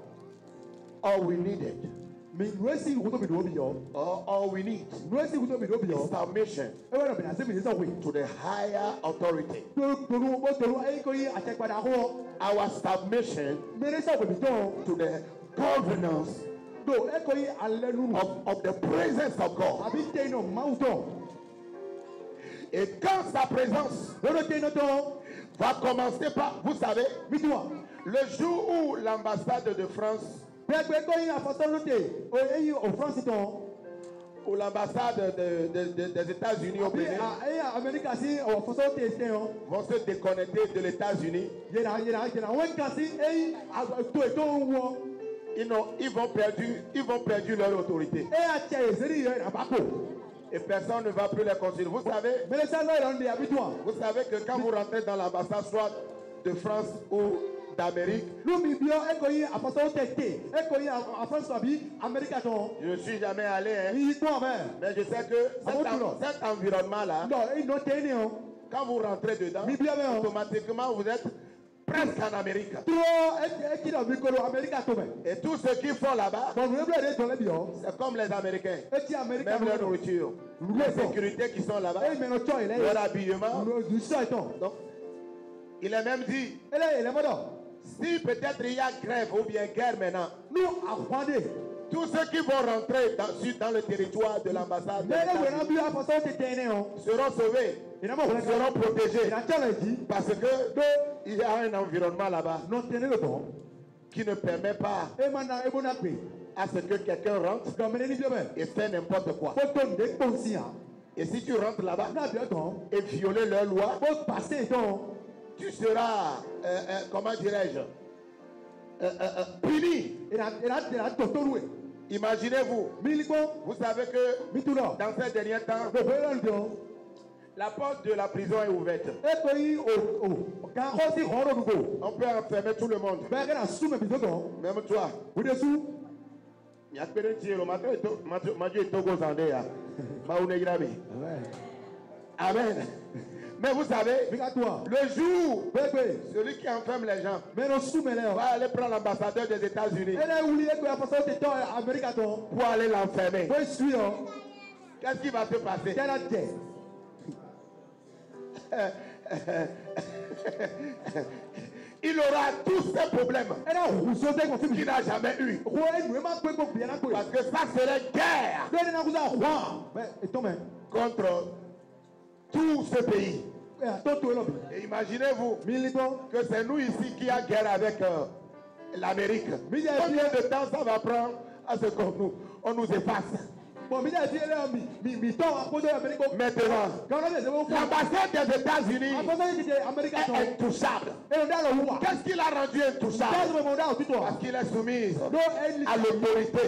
All we needed, Mi nuesi udo mi do bi yo. all we need Nuesi udo mi do bi is yo. submission E wa na bi na se mi so we. to the higher authority. Toru e ko yi atekpada ho. Our submission Mere so we bi to. to the governance Do e ko yi alenu. of the presence of God. Abi te no mauto. Et quand sa présence Wono te no to. va commencer par, vous savez, Mi tuwa. le jour où l'ambassade de France Gbegbe ko yi afosolute. O yi o France to. ou l'ambassade des États-Unis au Bi Bénin America si o afosolute te yo. vont se déconnecter de l'États-Unis, Yena wen kasi e to e to wo. ils vont perdre leur autorité. E a che ezeri yo na bako. Et personne ne va plus les considérer. Vous savez que quand vous rentrez dans l'ambassade, soit de France ou d'Amérique, je ne suis jamais allé, mais je sais que cet environnement-là, quand vous rentrez dedans, automatiquement vous êtes presque en Amérique. Et tous ceux qui font là-bas, c'est comme les Américains. Même leur nourriture, les sécurités qui sont là-bas, leur habillement. Donc, il est même dit, si peut-être il y a grève ou bien guerre maintenant, tous ceux qui vont rentrer dans le territoire de l'ambassade seront sauvés, seront protégés, parce que il y a un environnement là-bas qui ne permet pas à ce que quelqu'un rentre et fait n'importe quoi. Et si tu rentres là-bas et violer leurs lois, tu seras, comment dirais-je, puni. Imaginez-vous, vous savez que dans ces derniers temps, la porte de la prison est ouverte. On peut enfermer tout le monde. Même toi. Amen. Mais vous savez, le jour, celui qui enferme les gens va aller prendre l'ambassadeur des États-Unis pour aller l'enfermer. Qu'est-ce qui va se passer? Il aura tous ces problèmes qu'il n'a jamais eu. Parce que ça serait guerre contre tout ce pays. Et imaginez-vous que c'est nous ici qui avons guerre avec l'Amérique. Combien de temps ça va prendre à ce qu'on nous efface? Maintenant, l'ambassade des États-Unis est intouchable. Qu'est-ce qu'il a rendu intouchable? Parce qu'il est soumis à l'autorité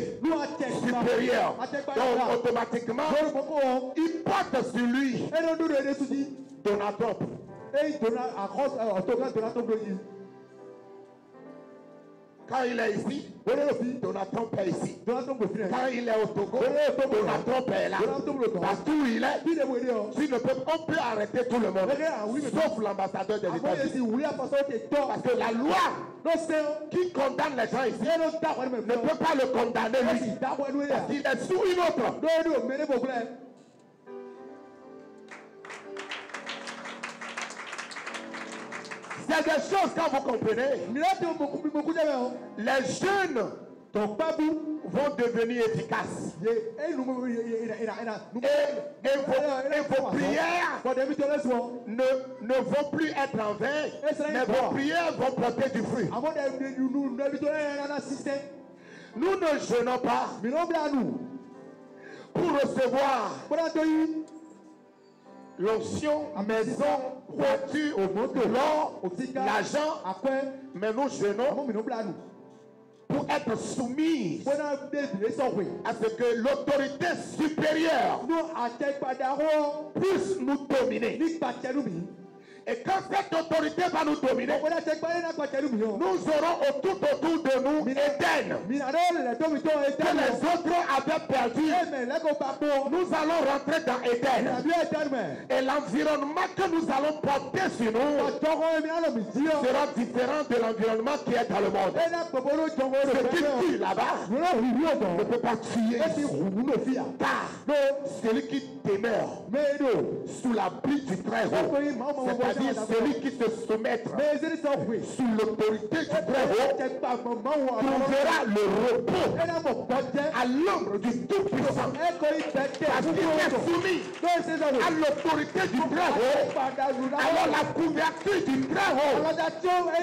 supérieure. Donc automatiquement, il porte sur lui Donald Trump. Quand il est ici, Donald Trump est ici. Quand il est au Togo, Donald Trump est là. Partout où il est, on peut arrêter tout le monde, sauf l'ambassadeur des États-Unis. Parce que la loi qui condamne les gens ici ne peut pas le condamner lui. Parce qu'il est sous une autre. C'est des choses quand vous comprenez. Les jeunes vont devenir efficaces. Et vos prières ne vont plus être en vain, mais vos prières vont porter du fruit. Nous ne jeûnons pas pour recevoir l'onction, maison, voiture, l'or, l'argent, mais nous jeûnons pour être soumis à ce que l'autorité supérieure puisse nous dominer. Et quand cette autorité va nous dominer, nous aurons tout autour de nous Éden que les autres avaient perdu. Nous allons rentrer dans Éden. Et l'environnement que nous allons porter sur nous sera différent de l'environnement qui est dans le monde. Ce qui tue là-bas ne peut pas tuer. Car celui qui demeure sous l'abri du Très-Haut, c'est-à-dire celui qui se soumet sous l'autorité du Très-Haut, trouvera le repos à l'ombre du Tout-Puissant. Parce qu'il est soumis à l'autorité du Très-Haut. Alors la couverture du Très-Haut,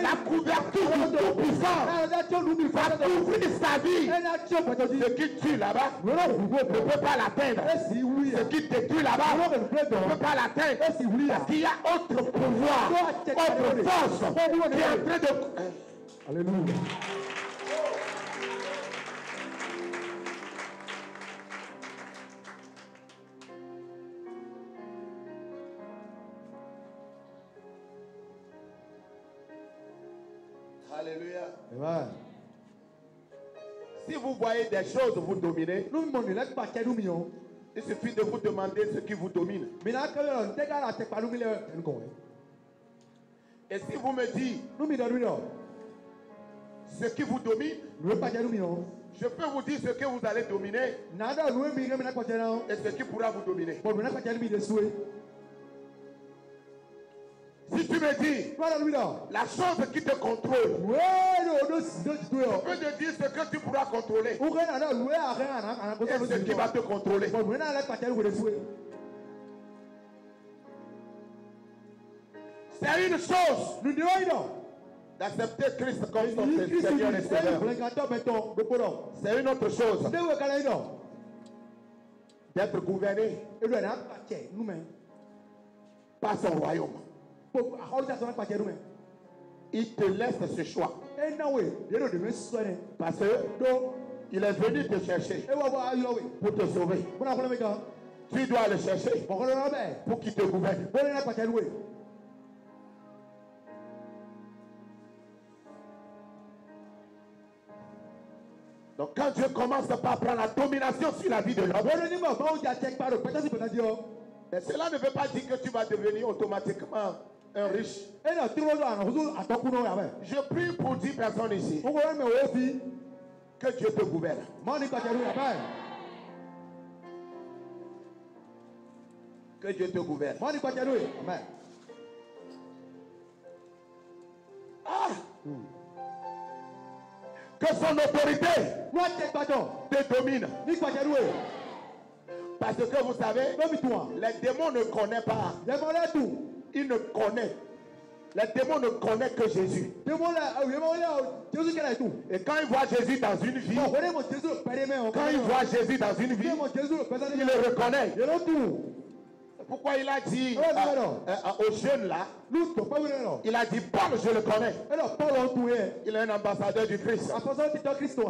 la couverture du Tout-Puissant va couvrir sa vie. Ce qui tue là-bas ne peut pas l'atteindre. Ce qui détruit là-bas ne peut pas l'atteindre. Parce qu'il y a autre pouvoir, autre force qui est en train de... Alléluia. Alléluia. Amen. Si vous voyez des choses vous dominer, il suffit de vous demander ce qui vous domine. Et si vous me dites ce qui vous domine, je peux vous dire ce que vous allez dominer et ce qui pourra vous dominer. Si tu me dis la chose qui te contrôle, je peux te dire ce que tu pourras contrôler et ce qui va te contrôler. C'est une chose d'accepter Christ comme son Seigneur et Sauveur. C'est une autre chose d'être gouverné par son royaume. Il te laisse ce choix. Parce qu'il est venu te chercher pour te sauver. Tu dois le chercher pour qu'il te gouverne. Donc quand Dieu commence par prendre la domination sur la vie de l'homme, mais cela ne veut pas dire que tu vas devenir automatiquement un riche. Je prie pour 10 personnes ici. Que Dieu te gouverne. Que Dieu te gouverne. Ah. Que son autorité te domine. Parce que vous savez, les démons ne connaissent pas. Ils ne connaissent. Les démons ne connaissent que Jésus. Et quand ils voient Jésus dans une vie, ils le reconnaissent. Pourquoi il a dit aux jeunes là, il a dit Paul, je le connais. Il est un ambassadeur du Christ.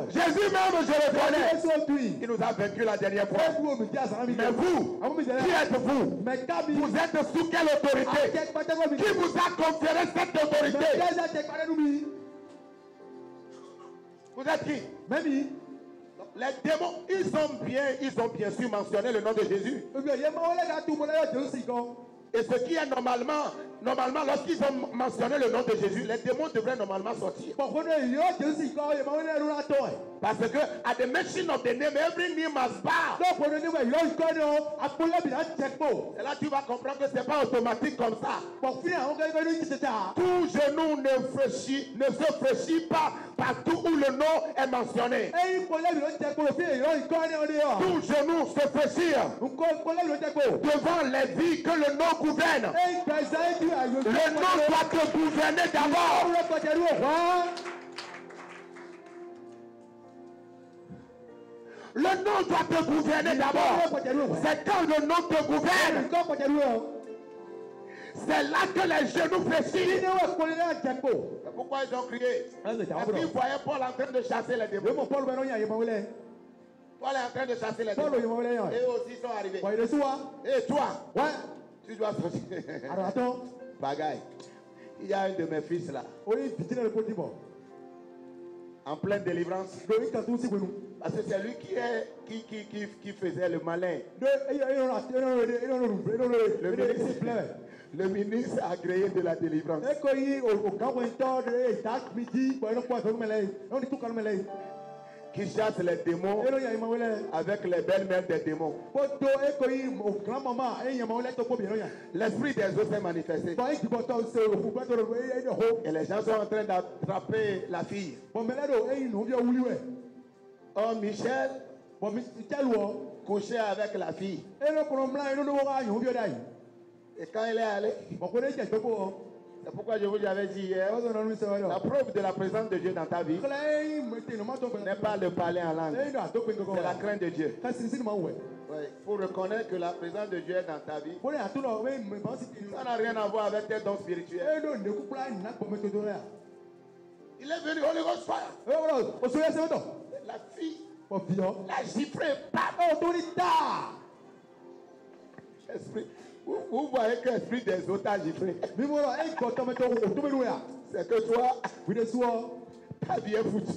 Jésus même, je le connais. Il nous a vaincu la dernière fois. Mais vous, qui êtes-vous? Vous êtes sous quelle autorité? Qui vous a conféré cette autorité? Vous êtes qui? Les démons, ils ont bien sûr mentionné le nom de Jésus. Et ce qui est normalement, lorsqu'ils ont mentionné le nom de Jésus, les démons devraient normalement sortir. Parce que at the mention of the name, every knee must bow. Et là, tu vas comprendre que ce n'est pas automatique comme ça. Tout genou ne se fléchit pas partout où le nom est mentionné. Tout genou se fléchit devant les vies que le nom gouverne. Le nom doit te gouverner d'abord. Le nom doit te gouverner d'abord. C'est quand le nom te gouverne. C'est là que les genoux fléchissent. C'est pourquoi ils ont crié. Parce qu'ils voyaient Paul en train de chasser les démons. Paul est en train de chasser les démons. Et eux aussi sont arrivés. Et toi, tu dois sortir. Bagaille. Il y a un de mes fils là. En pleine délivrance. Parce que c'est lui qui faisait le malin. Le ministre agréé de la délivrance. Qui chasse les démons avec les belles-mères des démons. L'esprit des eaux s'est manifesté. Et les gens sont en train d'attraper la fille. Oh, Michel couchait avec la fille. Et quand elle est allée, c'est pourquoi je vous avais dit hier, la preuve de la présence de Dieu dans ta vie n'est pas de parler en langue, c'est la crainte de Dieu. Oui, pour reconnaître que la présence de Dieu est dans ta vie, ça n'a rien à voir avec tes dons spirituels. Il est venu, Holy Ghost fire. La fille l'a giflé, esprit. Vous voyez que l'esprit des autres a giflé. C'est que toi, t'as bien foutu.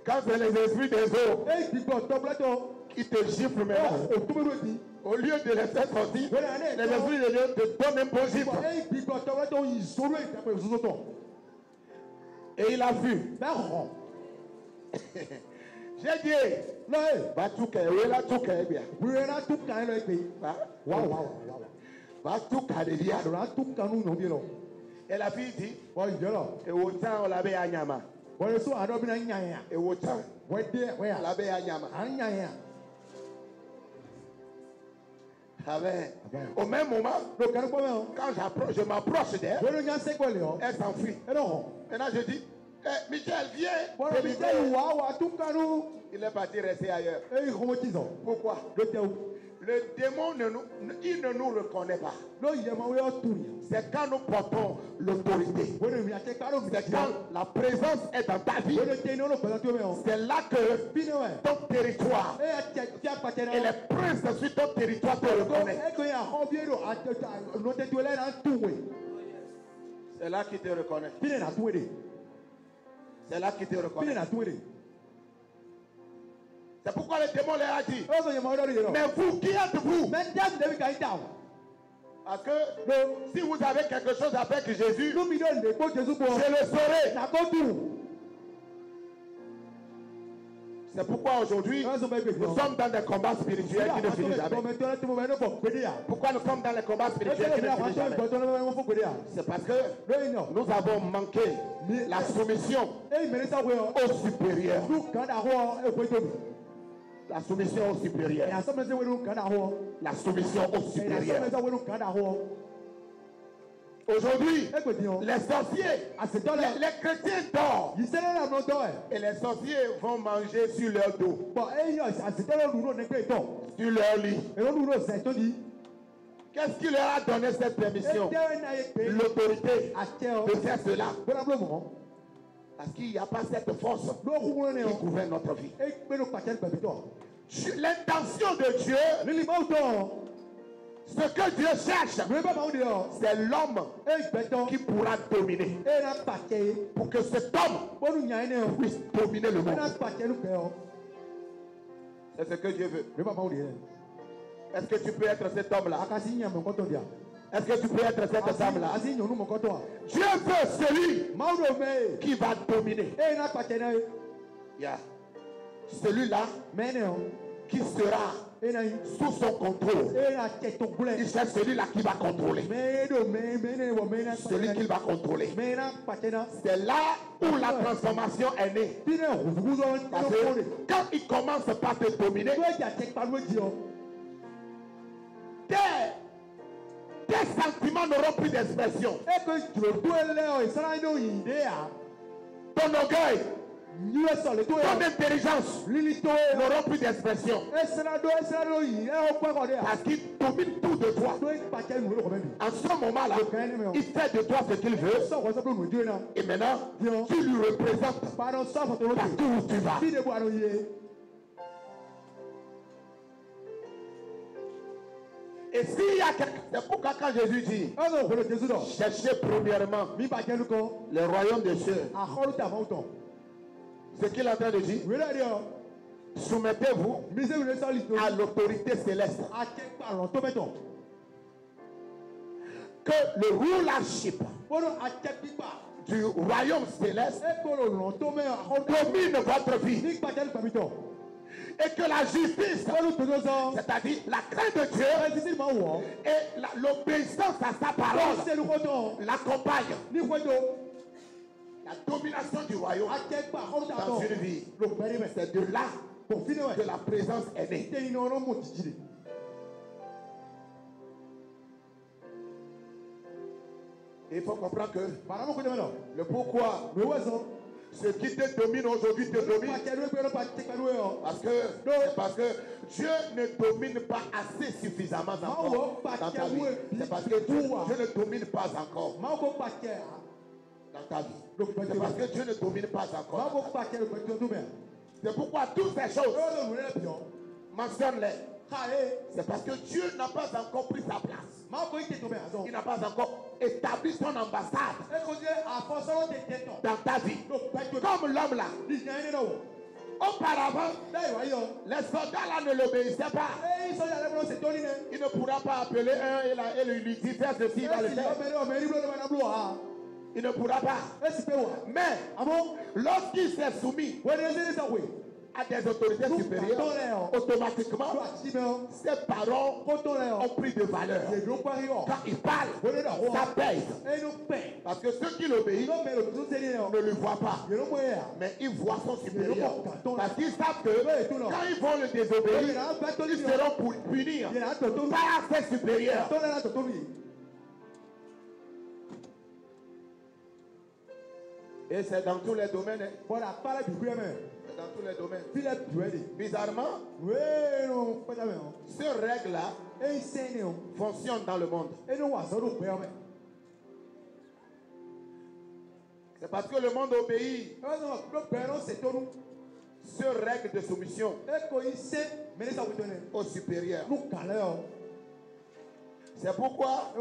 Quand c'est les esprits des autres qui te giflent maintenant, au lieu de les faire sortir, les esprits de Dieu te donnent un bon gifle. Et il a vu. J'ai dit, va tout cailler, là tout cailler bien. Va tout cailler bien. Et la fille dit, et autant on l'avait à Nyama. Et autant on l'avait à Nyama. Amen. Au même moment, quand je m'approche d'elle, elle s'enfuit. Maintenant je dis, Michel, viens. Il est parti rester ailleurs. Pourquoi? Le démon, il ne nous reconnaît pas. C'est quand nous portons l'autorité. C'est quand la présence est dans ta vie. C'est là que ton territoire et les princes sur ton territoire te reconnaissent. C'est là qu'il te reconnaît. C'est là qu'il te reconnaît. C'est pourquoi le démon leur a dit, mais vous, qui êtes-vous? Parce que si vous avez quelque chose avec Jésus, je le saurai. C'est pourquoi aujourd'hui, nous sommes dans des combats spirituels qui ne finissent jamais. Pourquoi nous sommes dans les combats spirituels qui ne finissent jamais? C'est parce que nous avons manqué la soumission au supérieur. La soumission au supérieur. La soumission au supérieur. Aujourd'hui, les sorciers, les chrétiens dorment. Et les sorciers vont manger sur leur dos. Sur leur lit. Qu'est-ce qui leur a donné cette permission? L'autorité de faire cela. Parce qu'il n'y a pas cette force qui gouverne notre vie. L'intention de Dieu, ce que Dieu cherche, c'est l'homme qui pourra dominer. Pour que cet homme puisse dominer le monde. C'est ce que Dieu veut. Est-ce que tu peux être cet homme-là? Akasi nya mon koto dia. Est-ce que tu peux être cette femme-là? Asi nyonu mon koto. Dieu veut celui Maudo me. qui va dominer. E na patena. Yeah. Celui-là Meneo. qui sera sous son contrôle. Il cherche celui-là qui va contrôler. Celui qui va contrôler. C'est là où la transformation est née. Parce que quand il commence par te dominer, tes sentiments n'auront plus d'expression. Ton orgueil, ton intelligence n'auront plus d'expression. Parce qu'il domine tout de toi. En ce moment-là, il fait de toi ce qu'il veut. Et maintenant, tu lui représentes partout où tu vas. Et s'il y a quelque... C'est pourquoi quand Jésus dit, cherchez premièrement le royaume des cieux. Ce qu'il est en train de dire, soumettez-vous à l'autorité céleste. Que le rulership du royaume céleste domine votre vie. Et que la justice, c'est-à-dire la crainte de Dieu et l'obéissance à sa parole, l'accompagne. La domination du royaume dans une vie, c'est de là que la présence est née. Et il faut comprendre que le pourquoi, ce qui te domine aujourd'hui te domine. Parce que Dieu ne domine pas assez suffisamment encore dans ta vie. C'est parce que Dieu ne domine pas encore dans ta vie. C'est parce que Dieu ne domine pas encore. C'est pourquoi toutes ces choses, mentionne-les. C'est parce que Dieu n'a pas encore pris sa place. Il n'a pas encore établi son ambassade dans ta vie. Comme l'homme là. Auparavant, les soldats là ne l'obéissaient pas. Il ne pourra pas appeler un et lui dire faire ceci, il va le faire. Il ne pourra pas. Mais lorsqu'il s'est soumis à des autorités supérieures, automatiquement, ses paroles ont pris de valeur. Quand il parle, ça pèse. Parce que ceux qui l'obéissent ne le voient pas. Mais ils voient son supérieur. Parce qu'ils savent que quand ils vont le désobéir, ils seront punis par ses supérieurs. Et c'est dans tous les domaines. Dans tous les domaines. Bizarrement, ces règles-là fonctionnent dans le monde. C'est parce que le monde obéit ces règles de soumission au supérieur. C'est pourquoi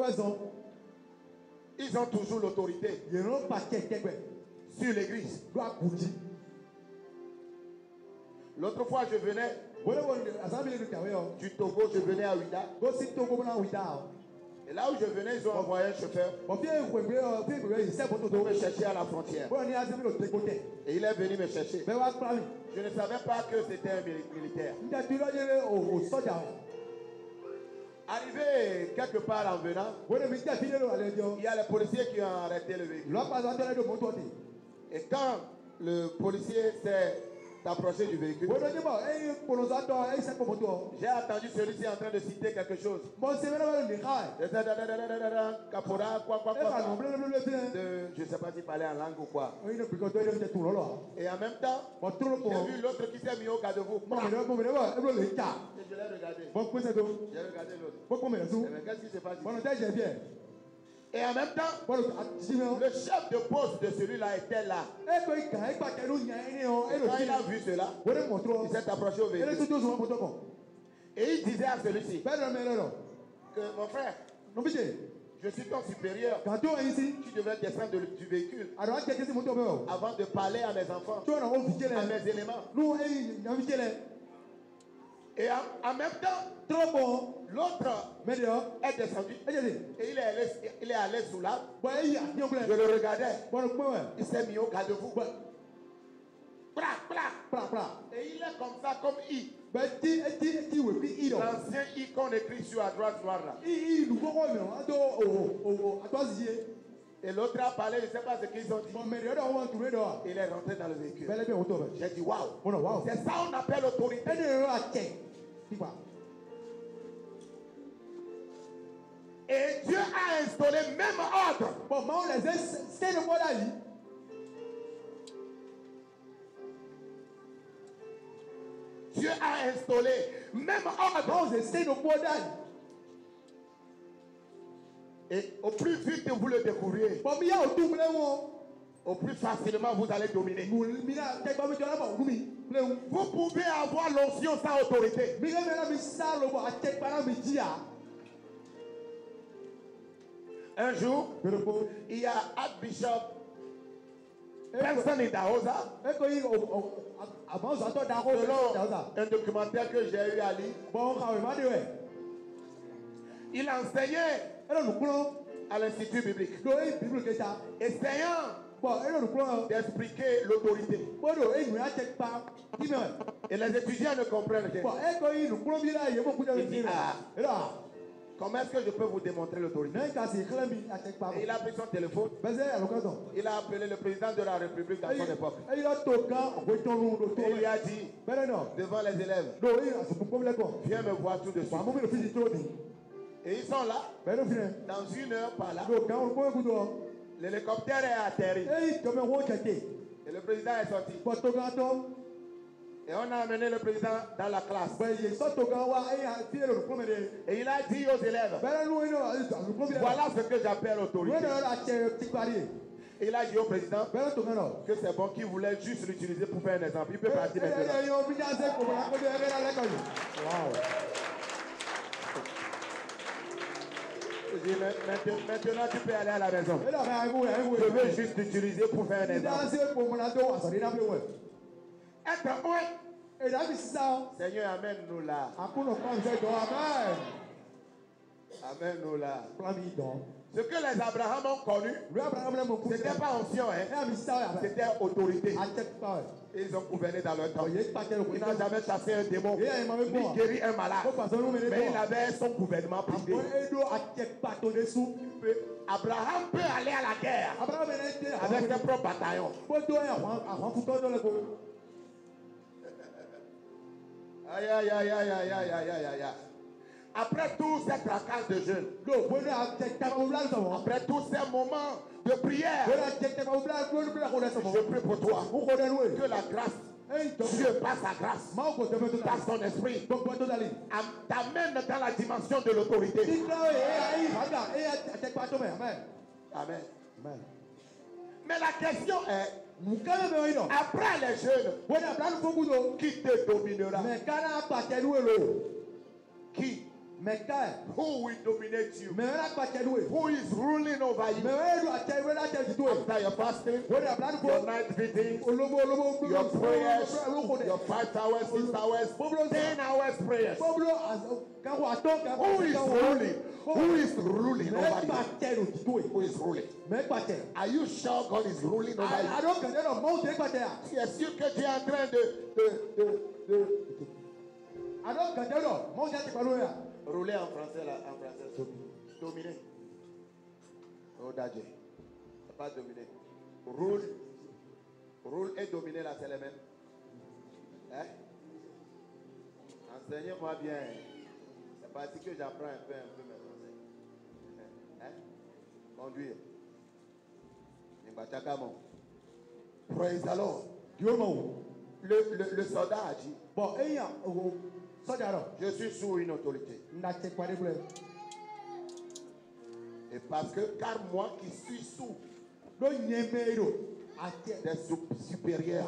ils ont toujours l'autorité sur l'église. L'autre fois, je venais du Togo, je venais à Ouida. Et là où je venais, ils ont envoyé un chauffeur pour me chercher à la frontière. Et il est venu me chercher. Je ne savais pas que c'était un militaire. Arrivé quelque part en venant, il y a les policiers qui ont arrêté le véhicule. Et quand le policier s'est approché du véhicule, j'ai attendu celui-ci en train de citer quelque chose. Je ne sais pas s'il parlait en langue ou quoi. Et en même temps, j'ai vu l'autre qui s'est mis au garde-vous. Et je l'ai regardé. J'ai regardé l'autre. Qu'est-ce qui s'est passé? Et en même temps, le chef de poste de celui-là était là. Quand il a vu cela, il s'est approché au véhicule. Et il disait à celui-ci que mon frère, je suis ton supérieur. Tu devrais descendre du véhicule avant de parler à mes enfants, à mes éléments. Et en même temps, L'autre est descendu et il est allé sous l'arbre. Je le regardais. Il s'est mis au garde-vous. Et il est comme ça, comme I. L'ancien I qu'on écrit sur la droite noire là. Et l'autre a parlé, je ne sais pas ce qu'ils ont dit. Il est rentré dans le véhicule. J'ai dit waouh. C'est ça qu'on appelle l'autorité. Et Dieu a instauré même ordre. Dieu a instauré même ordre. Et au plus vite vous le découvriez, au plus facilement vous allez dominer. Vous pouvez avoir l'onction sans autorité. Un jour, il y a Archbishop Benson Idahosa. Selon un documentaire que j'ai eu à lire, il enseignait à l'Institut biblique, essayant d'expliquer l'autorité. Et les étudiants ne comprennent rien. Il dit, comment est-ce que je peux vous démontrer l'autorité? Et il a pris son téléphone. Il a appelé le président de la République dans son époque. Et il lui a dit, devant les élèves, viens me voir tout de suite. Et ils sont là. Dans une heure par là, l'hélicoptère est atterri. Et le président est sorti. Et on a amené le président dans la classe. Et il a dit aux élèves, voilà ce que j'appelle l'autorité. Et il a dit au président que c'est bon, qu'il voulait juste l'utiliser pour faire un exemple. Il peut partir maintenant. Je dis, maintenant tu peux aller à la maison. Je veux juste l'utiliser pour faire un exemple. Être moins. Seigneur, amène-nous là. Amène-nous là. Ce que les Abraham ont connu, c'était pas ancien, c'était autorité. Et ils ont gouverné dans leur temps. Il n'a jamais chassé un démon, ni guéri un malade. Mais il avait son gouvernement privé. Abraham peut aller à la guerre avec ses propres bataillons. Aïe, aïe, aïe, aïe, aïe, aïe, aïe, aïe, aïe. Après tous ces tracasses de jeûne, après tous ces moments de prière, je prie pour toi que la grâce, Dieu par sa grâce, par son esprit, t'amène dans la dimension de l'autorité. Amen. Mais la question est, après les jeûnes, qui te dominera? Qui? Who will dominate you? Who is ruling over you? After your fasting, your night visits, your prayers, your 5 hours, 6 hours, 10 hours prayers. Who is ruling? Who is ruling over you? Who is ruling? Are you sure God is ruling over you? Tu es sûr que tu es en train rouler en français là, en français. Dominer. Oh Dadje. C'est pas dominer. Roule et dominer là, c'est les mêmes. Hein? Enseignez-moi bien. C'est parti que j'apprends un peu mes français. Hein? Conduire. Praise the Lord. Le soldat a dit, je suis sous une autorité. Et parce que, car moi qui suis sous des supérieurs,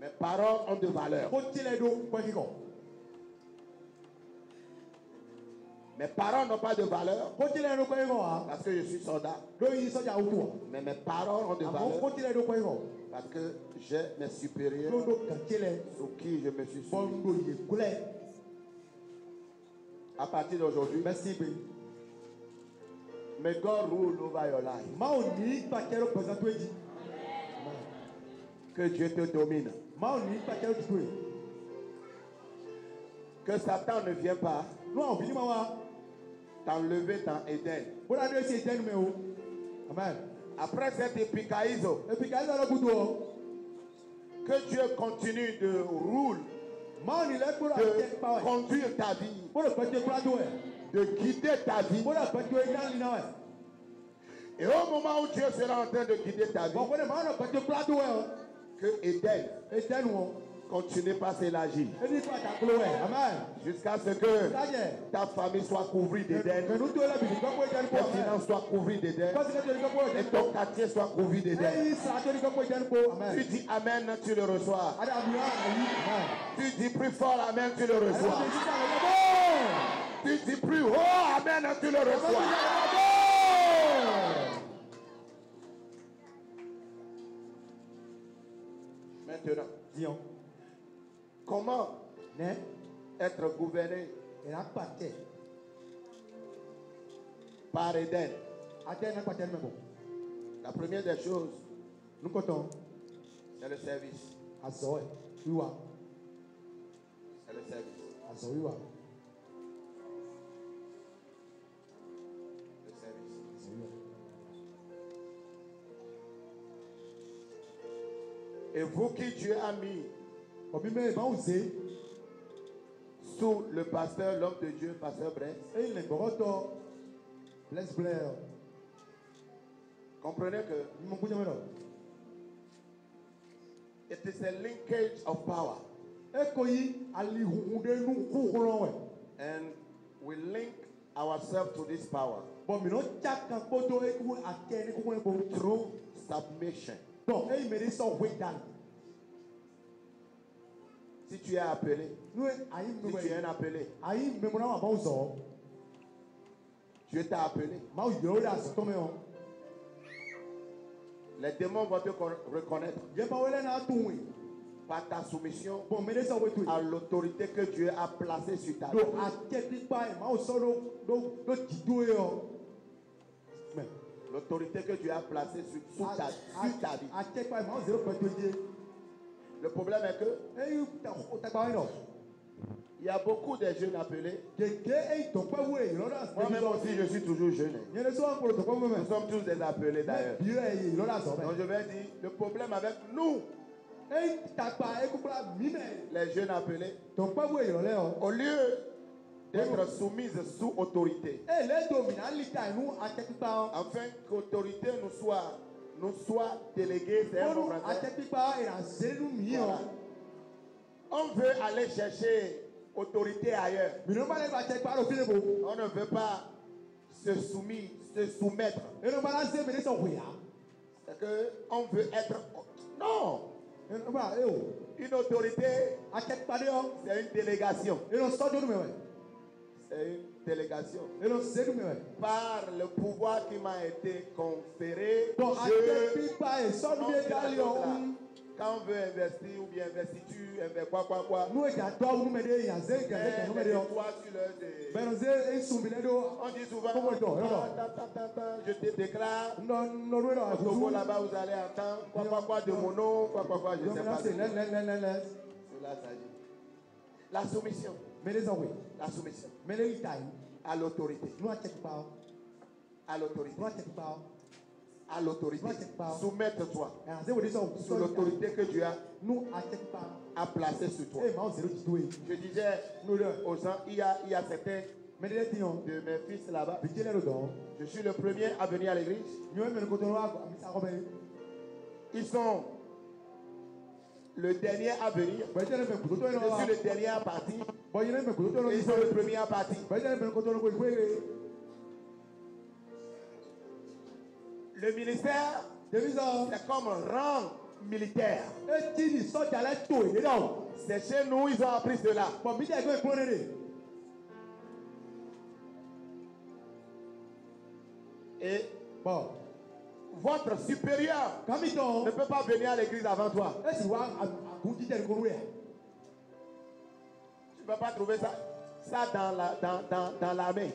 mes paroles ont de valeur. Mes paroles n'ont pas de valeur parce que je suis soldat. Mais mes paroles ont de valeur Parce que j'ai mes supérieurs sur qui je me suis soumis. À partir d'aujourd'hui, may God rule over your life. Que Dieu te domine. Que Satan ne vienne pas t'enlever dans Éden. Amen. Après cette épicaïso, que Dieu continue de rouler, de conduire ta vie, de guider ta vie. Et au moment où Dieu sera en train de guider ta vie, que Éden continue pas s'élargir. Jusqu'à ce que ta famille soit couverte d'Éden, tes finances soient couvertes d'Éden, et ton quartier soit couvert d'Éden. Tu dis Amen, tu le reçois. Tu dis plus fort Amen, tu le reçois. Tu dis plus haut Amen, tu le reçois. Maintenant, comment être gouverné par Éden? La première des choses, c'est le service. C'est le service. Le service. Et vous qui Dieu a mis sous le pasteur, l'homme de Dieu, pasteur Bress, comprenez que it is a linkage of power. And we link ourselves to this power through submission. Si tu es appelé, si tu es un appelé, Dieu t'a appelé. Les démons vont te reconnaître par ta soumission à l'autorité que Dieu a placée sur ta vie. L'autorité que Dieu a placée sur ta vie. Le problème est que il y a beaucoup de jeunes appelés. Moi-même aussi, je suis toujours jeune. Nous sommes tous des appelés d'ailleurs. Donc je vais dire, le problème avec nous, les jeunes appelés, au lieu d'être soumises sous autorité, afin qu'autorité nous soit déléguée, c'est un mot français. Voilà. On veut aller chercher autorité ailleurs. On ne veut pas se soumettre. C'est que on veut être. Non! Une autorité, c'est une délégation. C'est une délégation. Par le pouvoir qui m'a été conféré, quand on veut investir ou bien investiture, quoi. On dit souvent, je te déclare, au Togo là-bas vous allez entendre, quoi de mon nom, quoi, je ne sais pas. Cela s'agit. La soumission. La soumission. À l'autorité. À l'autorité. À l'autorité. Soumettre-toi sous l'autorité que Dieu a placée sur toi. Je disais aux gens, il y a certains de mes fils là-bas. Je suis le premier à venir à l'église. Ils sont le dernier à venir. Je suis le dernier à partir. Et ils sont le premier à partir. Le ministère, c'est comme un rang militaire. C'est chez nous, ils ont appris cela. Et Votre supérieur ne peut pas venir à l'église avant toi. Tu ne peux pas trouver ça dans l'armée.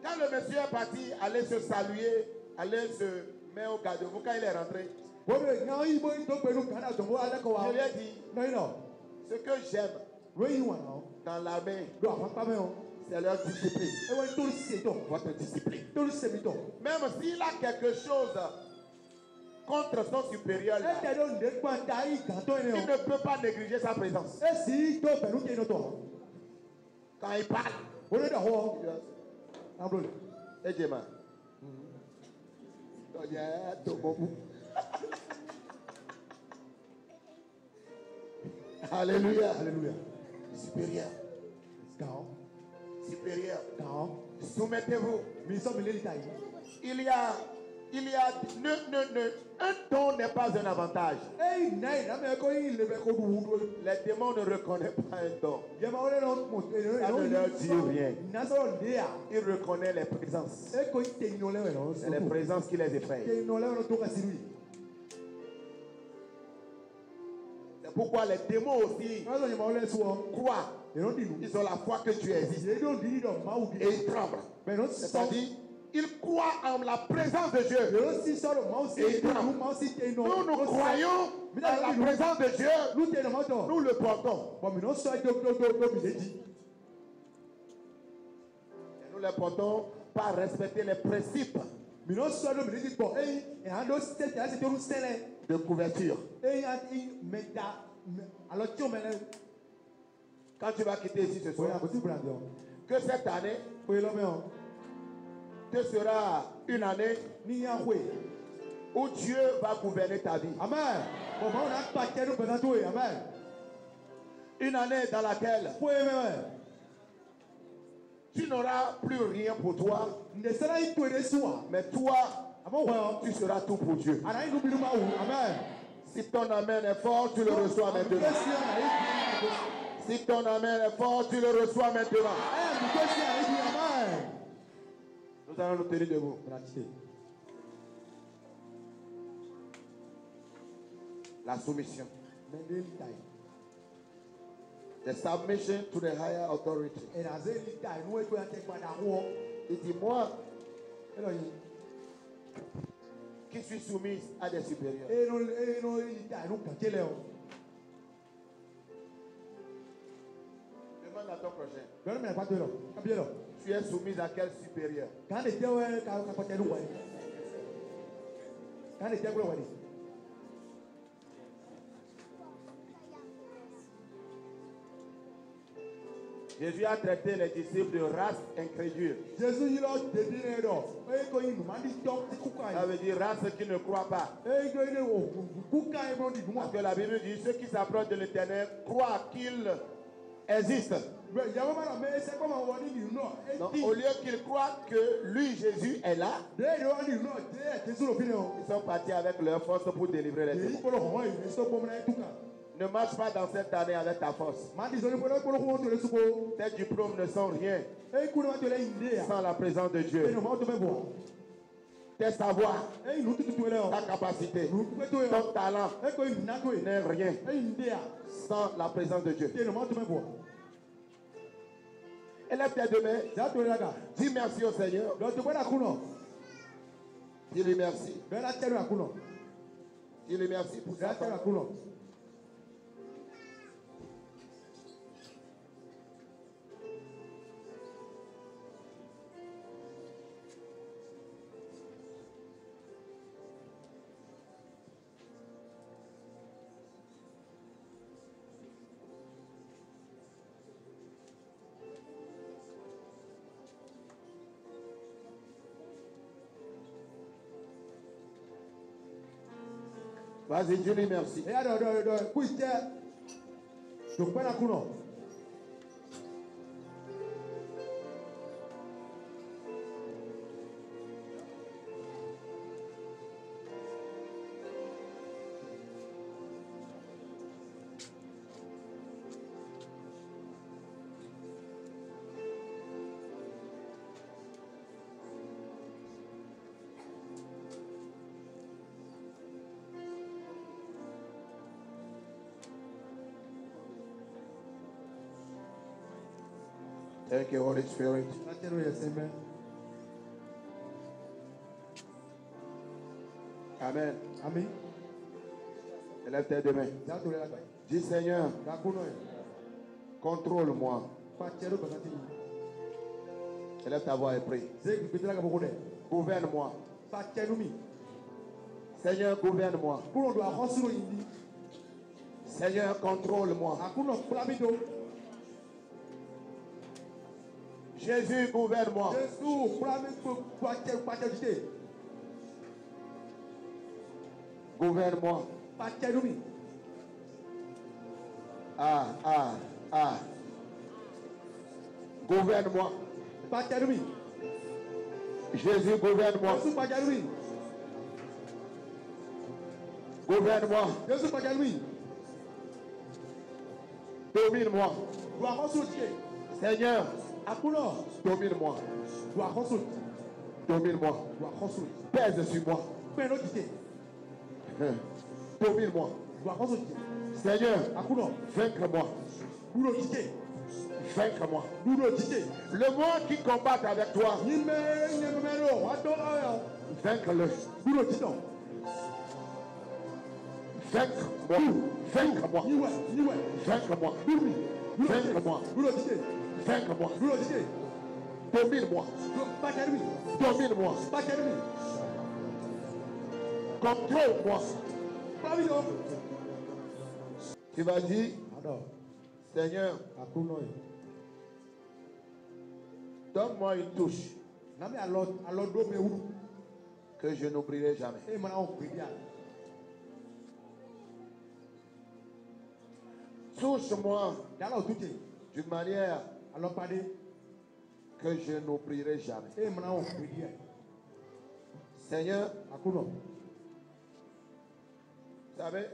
Quand le monsieur est parti aller se saluer, aller se mettre au garde-vous, quand il est rentré, je lui ai dit, ce que j'aime dans l'armée, c'est leur discipline. Votre discipline. Même s'il a quelque chose contre son supérieur, là, il ne peut pas négliger sa présence. Quand il parle, et Djema. Alléluia. Alléluia. Supérieur. Gao. Supérieur. Gao. Soumettez-vous. Il Il y a un don n'est pas un avantage. Les démons ne reconnaissent pas un don. Ça ne leur dit rien. Ils reconnaissent les présences. C'est les présences qui les effrayent. C'est pourquoi les démons aussi croient. Ils ont la foi que tu existes. Et ils tremblent. C'est-à-dire, ils croient en la présence de Dieu. Et ils tremblent. Nous croyons en la présence de Dieu. Nous le portons. Et nous le portons par respecter les principes de couverture. Quand tu vas quitter ici ce soir, que cette année te sera une année où Dieu va gouverner ta vie. Amen. Une année dans laquelle tu n'auras plus rien pour toi, mais toi, tu seras tout pour Dieu. Amen. Si ton amen est fort, tu le reçois maintenant. Si ton amen est fort, tu le reçois maintenant. Nous allons nous tenir debout. La soumission. The submission to the higher authority. Il dit, moi, qui suis soumise à des supérieurs. Demande à ton prochain. Tu es soumise à quel supérieur? Jésus a traité les disciples de race incrédule. Ça veut dire race qui ne croit pas. Parce que la Bible dit ceux qui s'approchent de l'Éternel croient qu'il existe. Donc, au lieu qu'ils croient que lui, Jésus, est là, ils sont partis avec leur force pour délivrer les démons. Ne marche pas dans cette année avec ta force. Tes diplômes ne sont rien sans la présence de Dieu. Tes savoirs, ta capacité, ton talent n'est rien sans la présence de Dieu. Élève tes deux mains. Dis merci au Seigneur. Dis-lui merci. Dis-lui merci pour ça. Vas-y, dis-lui merci. Thank you, Holy Spirit. Amen. Amen. Élève tes deux mains. Dis Seigneur, contrôle-moi. Élève ta voix et prie. Gouverne-moi. Seigneur, gouverne-moi. Seigneur, contrôle-moi. Jésus, gouverne-moi. Gouverne-moi. Gouverne-moi. Jésus, gouverne-moi. Gouverne-moi. Domine-moi. Seigneur, domine-moi. Domine-moi. Pèse sur moi. Domine-moi. Seigneur, vaincre-moi. Vaincre-moi. Le monde qui combat avec toi, vaincre-le. Vaincre-moi. Vaincre-moi. Vaincre-moi. Vaincre-moi. Vaincre-moi. Domine-moi. Domine-moi. Contrôle-moi. Tu vas dire, Seigneur, donne-moi une touche que je n'oublierai jamais. Touche-moi d'une manière que je n'oublierai jamais. Seigneur, vous savez,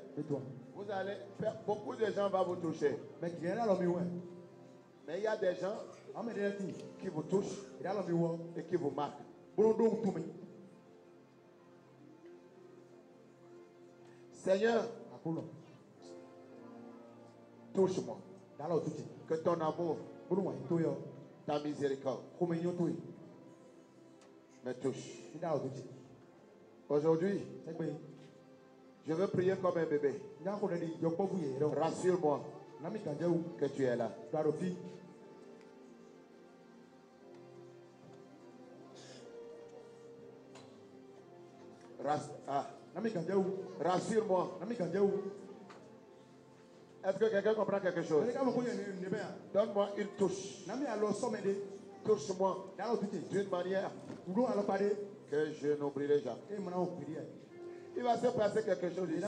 vous allez faire, beaucoup de gens vont vous toucher. Mais il y a des gens qui vous touchent et qui vous marquent. Seigneur, touche-moi. Que ton amour, ta miséricorde me touche. Aujourd'hui, je veux prier comme un bébé. Rassure-moi que tu es là. Rassure-moi. Est-ce que quelqu'un comprend quelque chose? Donne-moi une touche. Touche-moi d'une manière que je n'oublierai jamais. Il va se passer quelque chose ici.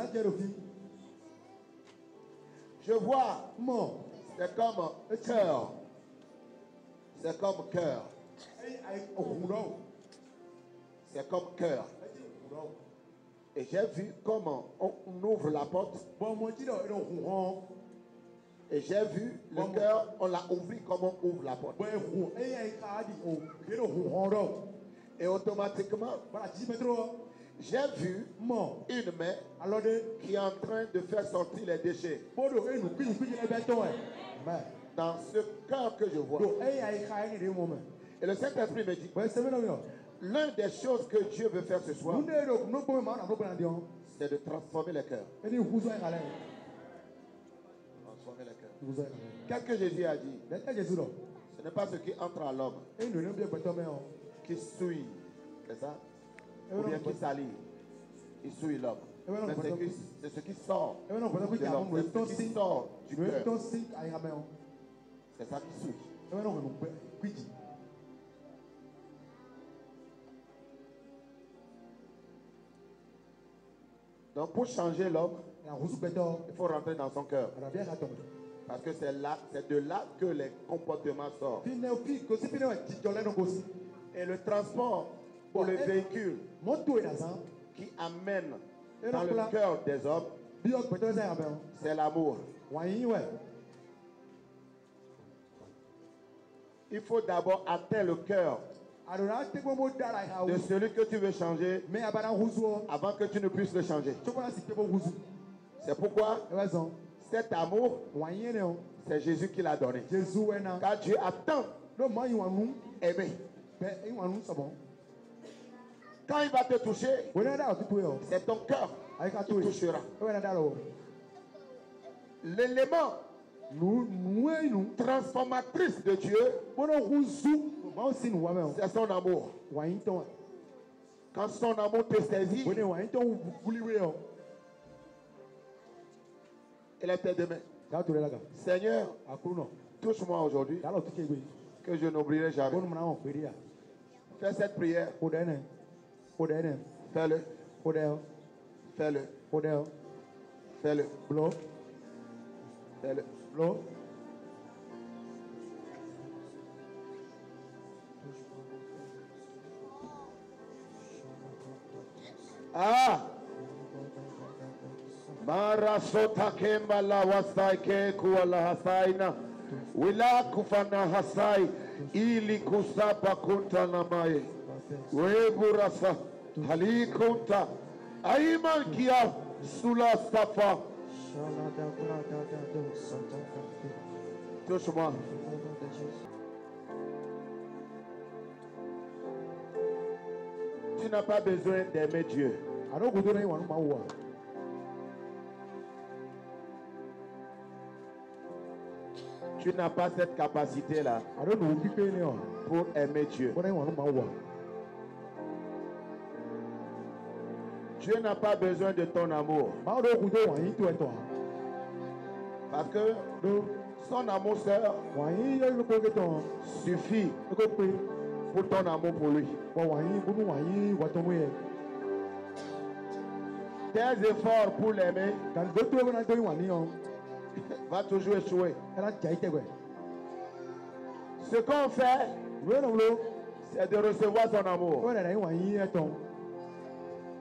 Je vois, c'est comme cœur. C'est comme cœur. C'est comme cœur. Et j'ai vu comment on ouvre la porte. Et j'ai vu le cœur, on l'a ouvert comme on ouvre la porte. Et automatiquement, j'ai vu une main qui est en train de faire sortir les déchets. Dans ce cœur que je vois. Et le Saint-Esprit me dit, l'une des choses que Dieu veut faire ce soir, c'est de transformer les cœurs. Transformer les cœurs. Qu'est-ce que Jésus a dit? Ce n'est pas ce qui entre à l'homme qui souille, c'est ça? Ou bien qui salit, il souille l'homme. Mais c'est ce qui sort de l'homme, c'est ce qui sort du cœur. C'est ça qui souille. Donc pour changer l'homme, il faut rentrer dans son cœur. Parce que c'est de là que les comportements sortent. Et le transport pour le véhicule qui amène dans le cœur des hommes, c'est l'amour. Il faut d'abord atteindre le cœur de celui que tu veux changer avant que tu ne puisses le changer. C'est pourquoi cet amour, C'est Jésus qui l'a donné. Jésus est là. Car Dieu attend Le moi, il va nous. aimer. Ben, il va nous, c'est bon. Quand il va te toucher, Vous êtes là, tout est. c'est ton cœur Avec un qui tout. touchera. Vous êtes là. L'élément Nous. transformatrice de Dieu, c'est son amour. Quand son amour te saisit, il est tes deux mains. Seigneur, touche-moi aujourd'hui, que je n'oublierai jamais. Fais cette prière. Fais-le. Fais-le. Fais-le. Fais-le. Ah! Marasota kembala wasai ke kuala hasaina. Wila kufana hasai ili kusapa kunta namaye. Weburasa halikunta. Aiman kia sula safa. Touche-moi. Tu n'as pas besoin d'aimer Dieu. Tu n'as pas cette capacité-là pour aimer Dieu. Dieu n'a pas besoin de ton amour. Parce que son amour sœur suffit pour ton amour pour lui. Tes efforts pour l'aimer va toujours échouer. Ce qu'on fait, c'est de recevoir son amour.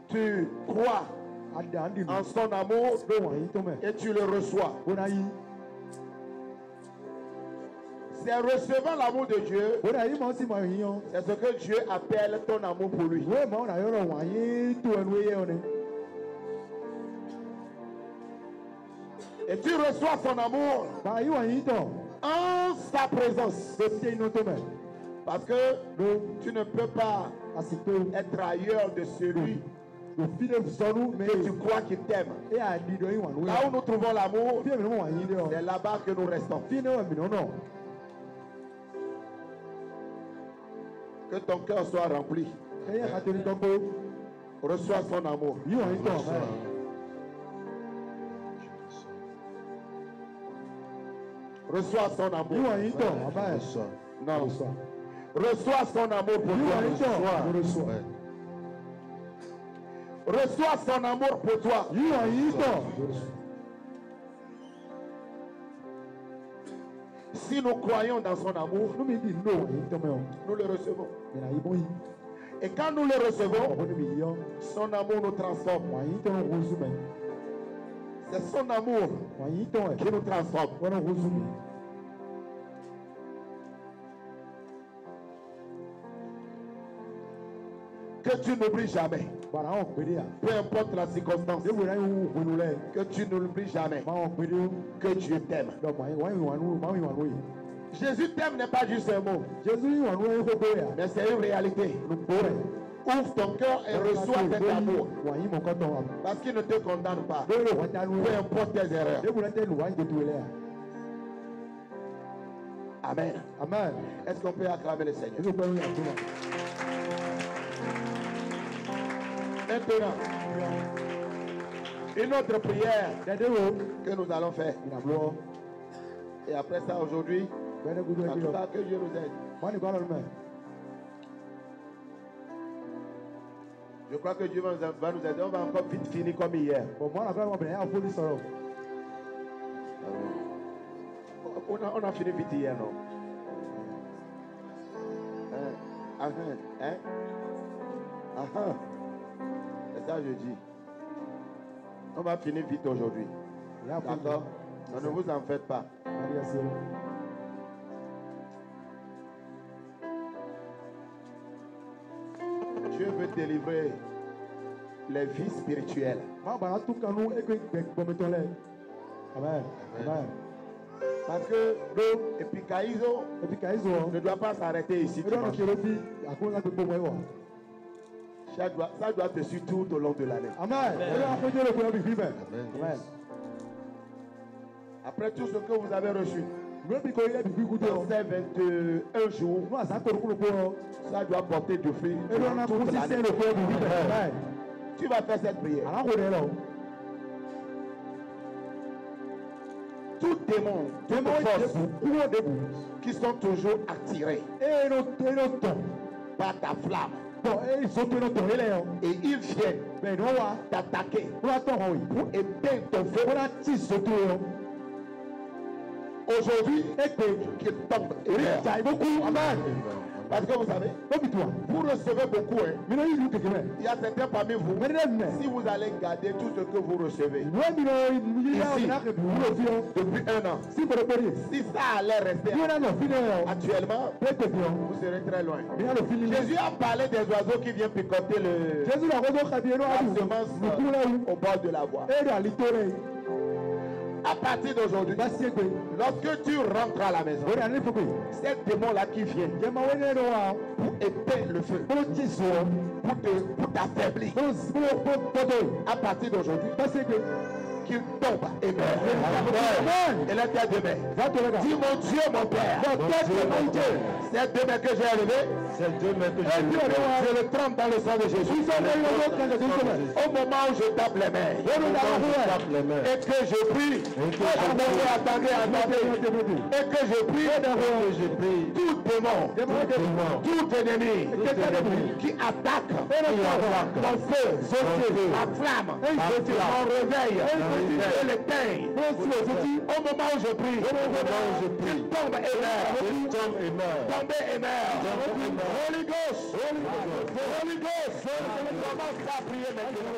Tu crois en son amour et tu le reçois. C'est recevant l'amour de Dieu, c'est ce que Dieu appelle ton amour pour lui. Et tu reçois son amour en sa présence. Parce que tu ne peux pas être ailleurs de celui que tu crois qu'il t'aime. Là où nous trouvons l'amour, c'est là-bas que nous restons. Que ton cœur soit rempli. Reçois son amour. Reçois son amour. Non. Reçois son amour pour toi. Reçois son amour pour toi. Si nous croyons dans son amour, nous le recevons. Et quand nous le recevons, son amour nous transforme. C'est son amour qui nous transforme. Que tu n'oublies jamais. Peu importe la circonstance. Que tu n'oublies jamais que Dieu t'aime. Jésus t'aime n'est pas juste un mot. Mais c'est une réalité. Ouvre ton cœur et reçois cet amour. Parce qu'il ne te condamne pas. Peu importe tes erreurs. Amen. Amen. Est-ce qu'on peut acclamer le Seigneur? Maintenant, une autre prière que nous allons faire. Et après ça, aujourd'hui, en tout cas, que Dieu nous aide. Je crois que Dieu va nous aider. On va encore vite finir comme hier. On a fini vite hier, non? C'est ça que je dis. On va finir vite aujourd'hui. D'accord? Ne vous en faites pas. Dieu veut délivrer les vies spirituelles. Amen. Amen. Parce que Epikaïzo ne doit pas s'arrêter ici. Ça doit te suivre tout au long de l'année. Amen. Après tout ce que vous avez reçu, dans ces 21 jours, ça doit porter du fruit. Toute l'année. Tu vas faire cette prière. Tout démon, toute force qui sont toujours attirés par ta flamme. Et ils viennent t'attaquer pour éteindre ton feu. Aujourd'hui, qu'il tombe. Amen. Parce que vous savez, vous recevez beaucoup. Hein. Il y a certains parmi vous, si vous allez garder tout ce que vous recevez, ici, depuis un an, si ça allait rester actuellement, vous serez très loin. Jésus a parlé des oiseaux qui viennent picoter la semence au bord de la voie. À partir d'aujourd'hui, lorsque tu rentres à la maison, ces démons-là qui viennent pour éteindre le feu, pour t'affaiblir, à partir d'aujourd'hui, qu'il tombe et meurt. Et la terre demeure. Dis mon Dieu, mon Père. Cette demeure que j'ai élevée, je le trempe dans le sang de Jésus. Au moment où je tape les mains et que je prie, attendez, et que je prie, tout démon, tout ennemi qui attaque mon feu, ma flamme, mon réveil, et l'éteint. Au moment où je prie, il tombe et meurt. Tombe et meurt. Holy Ghost. Holy Ghost. Commence à prier maintenant.